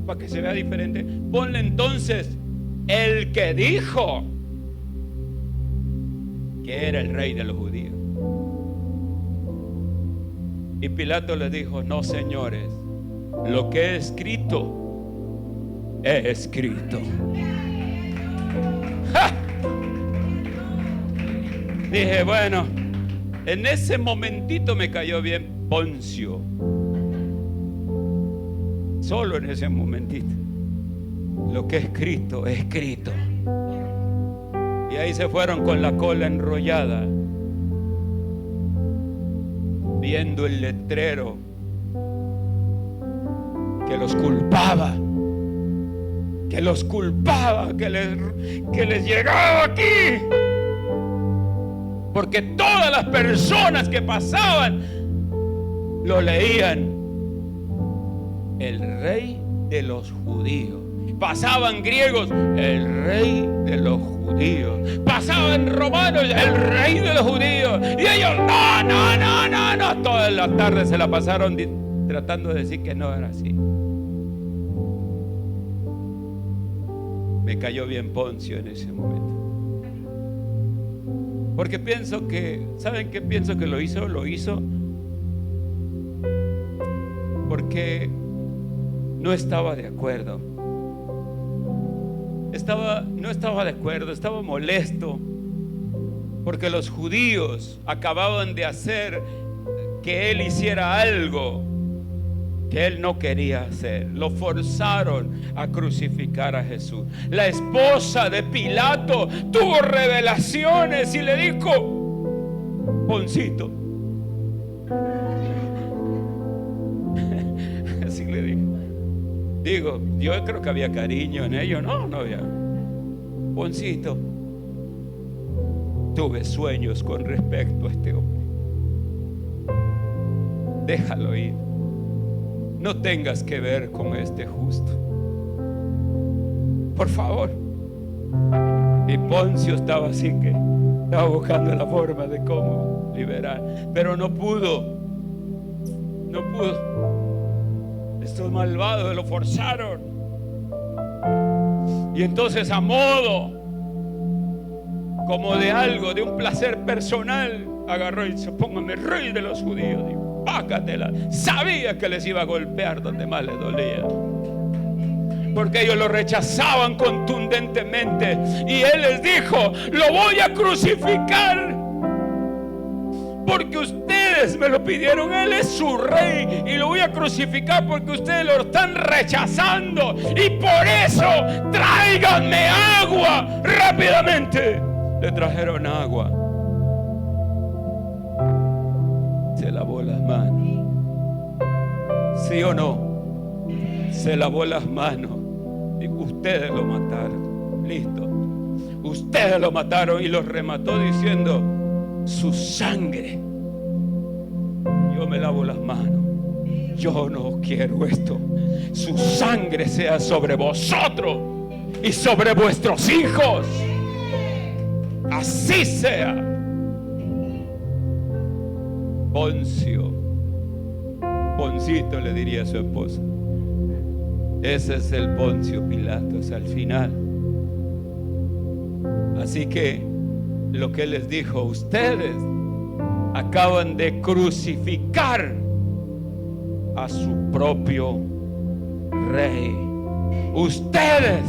Speaker 1: para que se vea diferente, ponle entonces el que dijo que era el rey de los judíos. Y Pilato le dijo: no, señores, lo que he escrito, he escrito. ¡Ja! Dije, bueno, en ese momentito me cayó bien Poncio. Solo en ese momentito. Lo que he escrito, he escrito. Y ahí se fueron con la cola enrollada, viendo el letrero que los culpaba, que les llegaba aquí. Porque todas las personas que pasaban lo leían: el rey de los judíos. Pasaban griegos: el rey de los judíos. Pasaban romanos: el rey de los judíos. Y ellos: no. Todas las tardes se la pasaron tratando de decir que no era así. Me cayó bien Poncio en ese momento. Porque pienso que, ¿saben qué pienso que lo hizo? Lo hizo porque no estaba de acuerdo. No estaba de acuerdo, estaba molesto. Porque los judíos acababan de hacer que él hiciera algo que él no quería hacer. Lo forzaron a crucificar a Jesús. La esposa de Pilato tuvo revelaciones y le dijo: Poncito. Así le dijo. Digo, yo creo que había cariño en ellos. No había. Poncito, tuve sueños con respecto a este hombre. Déjalo ir. No tengas que ver con este justo, por favor. Y Poncio estaba así, que estaba buscando la forma de cómo liberar, pero no pudo. Estos malvados lo forzaron. Y entonces, a modo como de algo, de un placer personal, agarró y dice: póngame rey de los judíos. Digo, pácatela. Sabía que les iba a golpear donde más les dolía, porque ellos lo rechazaban contundentemente. Y él les dijo: lo voy a crucificar porque ustedes me lo pidieron. Él es su rey y lo voy a crucificar porque ustedes lo están rechazando. Y por eso tráiganme agua rápidamente. Le trajeron agua. Se lavó las manos. ¿Sí o no? Se lavó las manos. Y ustedes lo mataron. Listo. Ustedes lo mataron. Y los remató diciendo: su sangre. Yo me lavo las manos. Yo no quiero esto. Su sangre sea sobre vosotros y sobre vuestros hijos. Así sea. Poncito le diría a su esposa. Ese es el Poncio Pilatos al final. Así que lo que les dijo: ustedes acaban de crucificar a su propio rey. Ustedes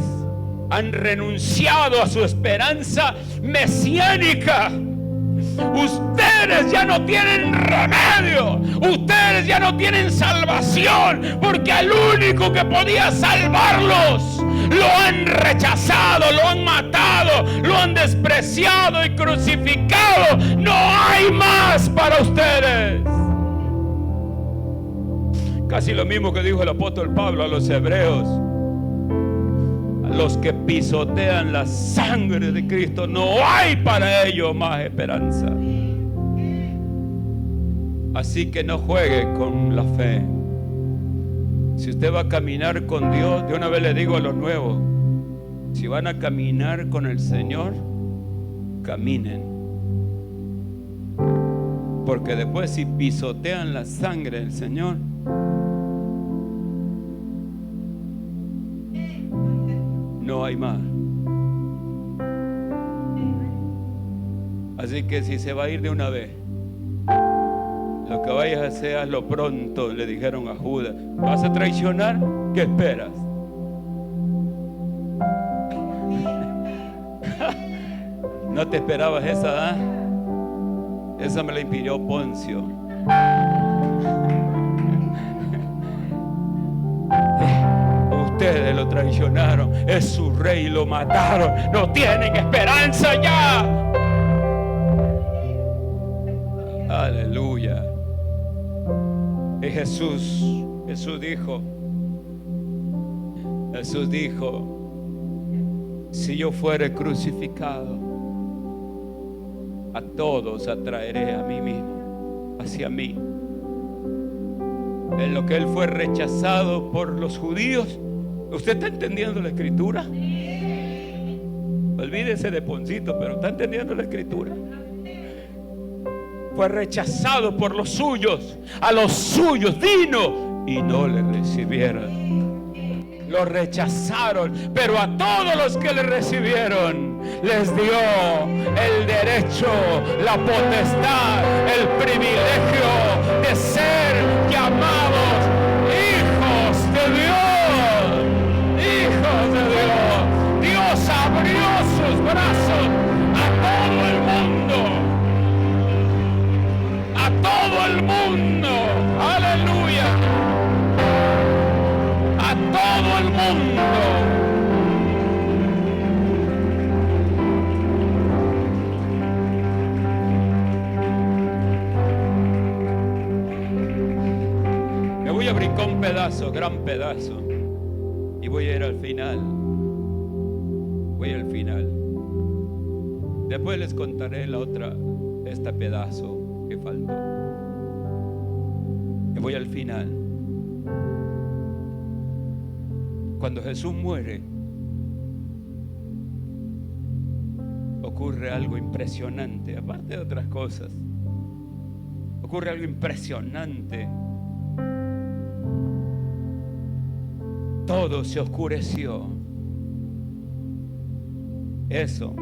Speaker 1: han renunciado a su esperanza mesiánica. Ustedes ya no tienen remedio. Ustedes ya no tienen salvación, porque al único que podía salvarlos lo han rechazado, lo han matado, lo han despreciado y crucificado. No hay más para ustedes. Casi lo mismo que dijo el apóstol Pablo a los hebreos: a los que pisotean la sangre de Cristo, no hay para ellos más esperanza. Así que no juegue con la fe. Si usted va a caminar con Dios, de una vez le digo a los nuevos: si van a caminar con el Señor, caminen. Porque después, si pisotean la sangre del Señor, no hay más. Así que si se va a ir de una vez, lo que vayas a hacer, hazlo pronto, le dijeron a Judas. ¿Vas a traicionar? ¿Qué esperas? ¿No te esperabas esa? Esa me la inspiró Poncio. Ustedes lo traicionaron, es su rey y lo mataron. No tienen esperanza ya. Aleluya. Y Jesús dijo: si yo fuere crucificado, a todos atraeré a mí mismo, hacia mí. En lo que él fue rechazado por los judíos. ¿Usted está entendiendo la escritura? Olvídese de Poncito, pero ¿está entendiendo la escritura? Fue rechazado por los suyos. A los suyos vino y no le recibieron. Lo rechazaron, pero a todos los que le recibieron les dio el derecho, la potestad, el privilegio de ser llamados hijos de Dios. Hijos de Dios. Dios abrió sus brazos a todo el mundo. A todo el mundo. Aleluya. A todo el mundo. Me voy a brincar un pedazo, gran pedazo, y voy a ir al final. Voy al final. Después les contaré este pedazo que faltó. Y voy al final. Cuando Jesús muere, ocurre algo impresionante, aparte de otras cosas. Ocurre algo impresionante. Todo se oscureció. Eso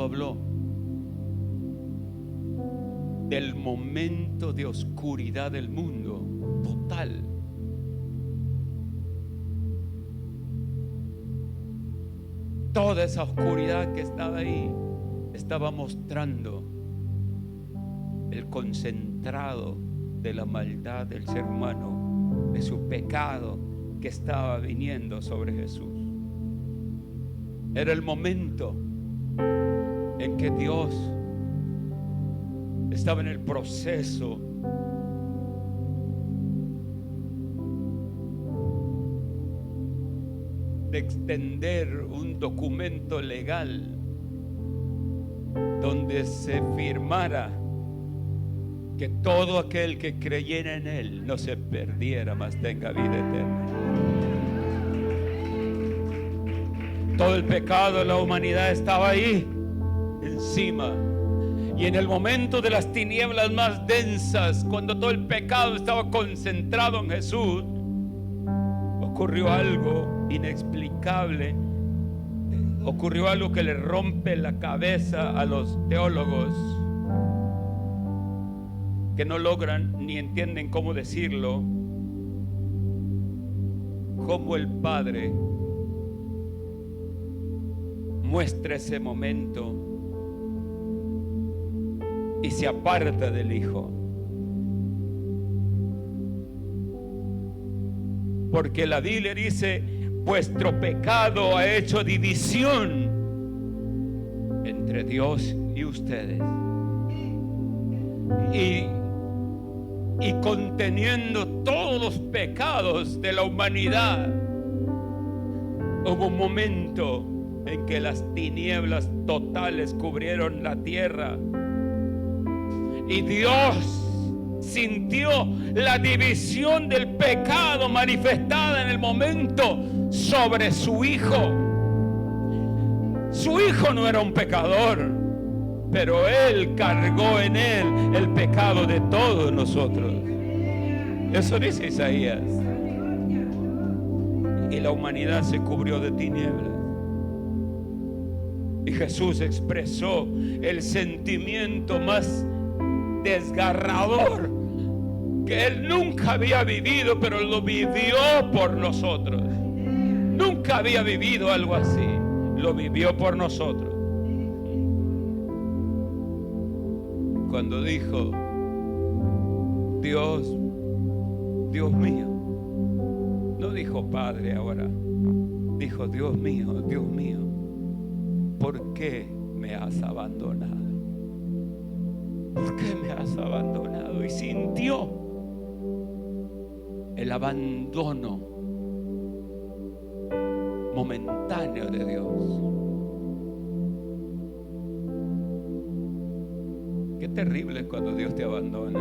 Speaker 1: habló del momento de oscuridad del mundo total. Toda esa oscuridad que estaba ahí estaba mostrando el concentrado de la maldad del ser humano, de su pecado que estaba viniendo sobre Jesús. Era el momento en que Dios estaba en el proceso de extender un documento legal donde se firmara que todo aquel que creyera en Él no se perdiera, mas tenga vida eterna. Todo el pecado de la humanidad estaba ahí encima. Y en el momento de las tinieblas más densas, cuando todo el pecado estaba concentrado en Jesús, ocurrió algo inexplicable. Ocurrió algo que le rompe la cabeza a los teólogos, que no logran ni entienden cómo decirlo. Cómo el Padre muestra ese momento y se aparta del Hijo. Porque la Biblia dice: vuestro pecado ha hecho división entre Dios y ustedes. Y conteniendo todos los pecados de la humanidad, hubo un momento en que las tinieblas totales cubrieron la tierra. Y Dios sintió la división del pecado manifestada en el momento sobre su Hijo. Su Hijo no era un pecador, pero Él cargó en Él el pecado de todos nosotros. Eso dice Isaías. Y la humanidad se cubrió de tinieblas. Y Jesús expresó el sentimiento más desgarrador que Él nunca había vivido, pero lo vivió por nosotros. Nunca había vivido algo así. Lo vivió por nosotros. Cuando dijo: Dios, Dios mío. No dijo Padre ahora. Dijo: Dios mío, ¿por qué me has abandonado? ¿Por qué me has abandonado? Y sintió el abandono momentáneo de Dios. Qué terrible es cuando Dios te abandona.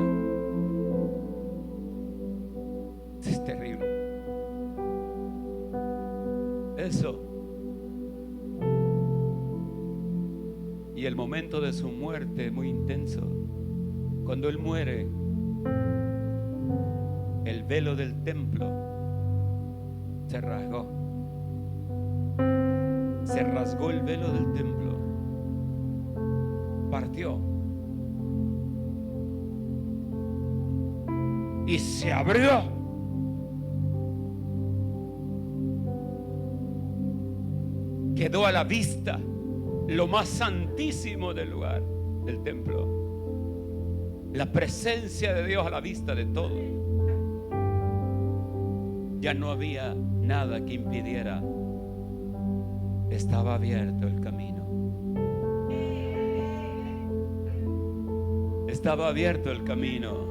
Speaker 1: Es terrible. Eso. Y el momento de su muerte muy intenso. Cuando Él muere, el velo del templo se rasgó. Se rasgó el velo del templo. Partió. Y se abrió. Quedó a la vista lo más santísimo del lugar, del templo. La presencia de Dios a la vista de todos. Ya no había nada que impidiera. Estaba abierto el camino. Estaba abierto el camino.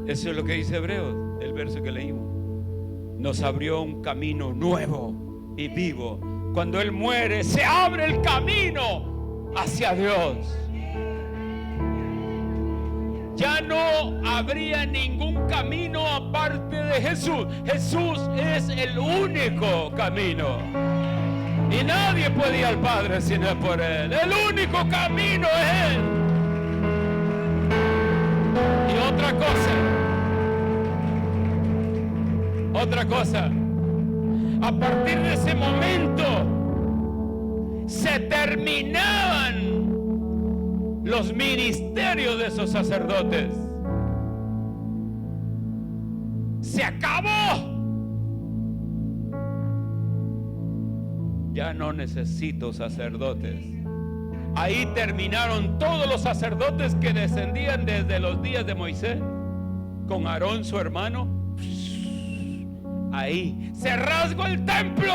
Speaker 1: Eso es lo que dice Hebreos, el verso que leímos. Nos abrió un camino nuevo y vivo. Cuando Él muere, se abre el camino hacia Dios. Ya no habría ningún camino aparte de Jesús. Jesús es el único camino. Y nadie puede ir al Padre si no es por Él. El único camino es Él. Y otra cosa. A partir de ese momento se terminaban los ministerios de esos sacerdotes. Se acabó. Ya no necesito sacerdotes. Ahí terminaron todos los sacerdotes que descendían desde los días de Moisés, con Aarón su hermano. Ahí se rasgó el templo.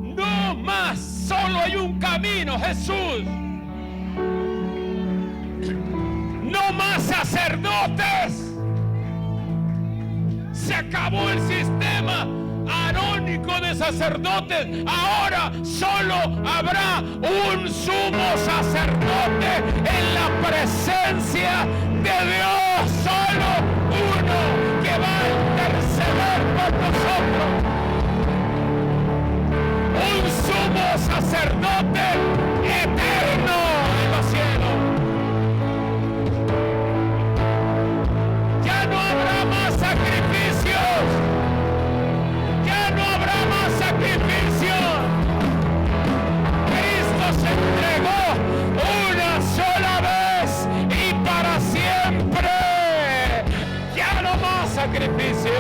Speaker 1: No más, solo hay un camino, Jesús. No más sacerdotes. Se acabó el sistema arónico de sacerdotes. Ahora solo habrá un sumo sacerdote en la presencia de Dios. Solo uno que va a interceder por nosotros. Un sumo sacerdote eterno en los cielos. Ya no habrá más sacrificios. Ya no habrá más sacrificios. Cristo se entregó una sola vez y para siempre. Ya no más sacrificio.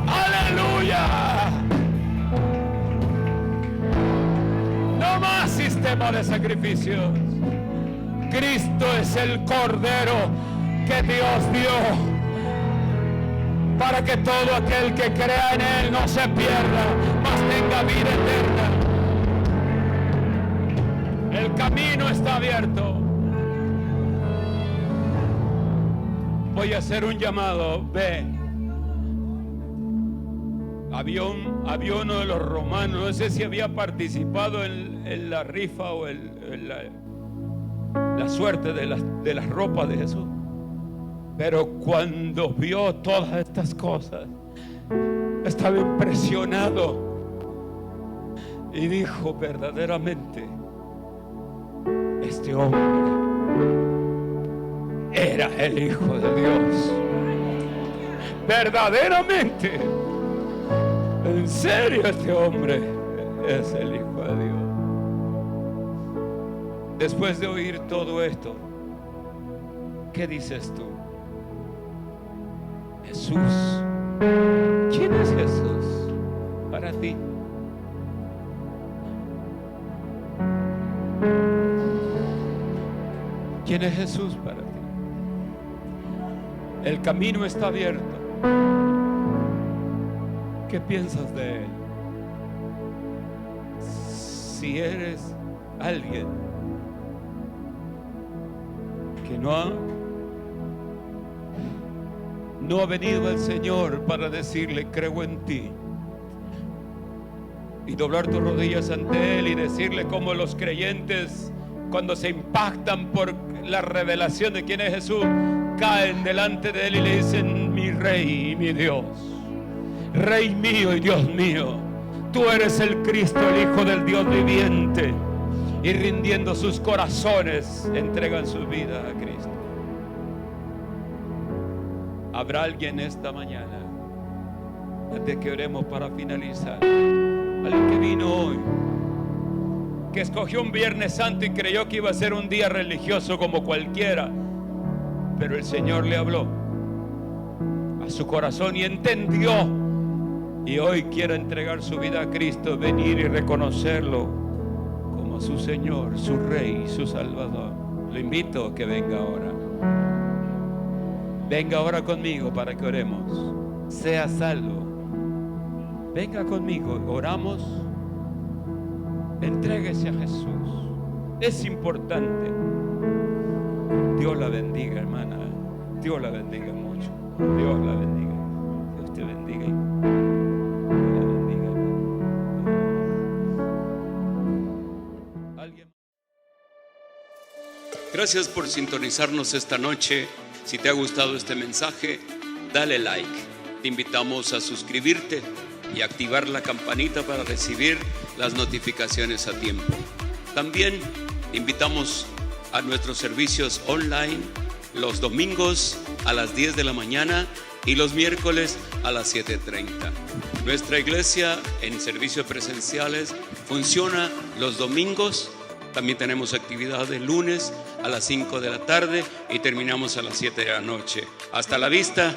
Speaker 1: Aleluya. No más sistema tema de sacrificios. Cristo es el Cordero que Dios dio para que todo aquel que crea en Él no se pierda, mas tenga vida eterna. El camino está abierto. Voy a hacer un llamado. Ve. Había uno de los romanos, no sé si había participado en la rifa o la suerte de las ropas de Jesús. Pero cuando vio todas estas cosas, estaba impresionado y dijo: verdaderamente, este hombre era el Hijo de Dios. Verdaderamente, en serio, este hombre es el Hijo de Dios. Después de oír todo esto, ¿qué dices tú? Jesús. ¿Quién es Jesús para ti? ¿Quién es Jesús para ti? El camino está abierto. ¿Qué piensas de Él? Si eres alguien que no ha venido al Señor para decirle: creo en ti, y doblar tus rodillas ante Él y decirle como los creyentes, cuando se impactan por la revelación de quién es Jesús, caen delante de Él y le dicen: mi Rey y mi Dios, Rey mío y Dios mío, tú eres el Cristo, el Hijo del Dios viviente. Y rindiendo sus corazones, entregan su vida a Cristo. Habrá alguien esta mañana, antes que oremos para finalizar, alguien que vino hoy, que escogió un Viernes Santo y creyó que iba a ser un día religioso como cualquiera, pero el Señor le habló a su corazón y entendió, y hoy quiere entregar su vida a Cristo, venir y reconocerlo como su Señor, su Rey y su Salvador. Lo invito a que venga ahora. Venga ahora conmigo para que oremos. Sea salvo. Venga conmigo, oramos. Entréguese a Jesús. Es importante. Dios la bendiga, hermana. Dios la bendiga mucho. Dios la bendiga. Dios te bendiga. Dios la bendiga. ¿Alguien? Gracias por sintonizarnos esta noche. Si te ha gustado este mensaje, dale like. Te invitamos a suscribirte y activar la campanita para recibir las notificaciones a tiempo. También te invitamos a nuestros servicios online los domingos a las 10 de la mañana y los miércoles a las 7:30. Nuestra iglesia en servicios presenciales funciona los domingos. También tenemos actividades lunes a las 5 de la tarde y terminamos a las 7 de la noche. Hasta la vista.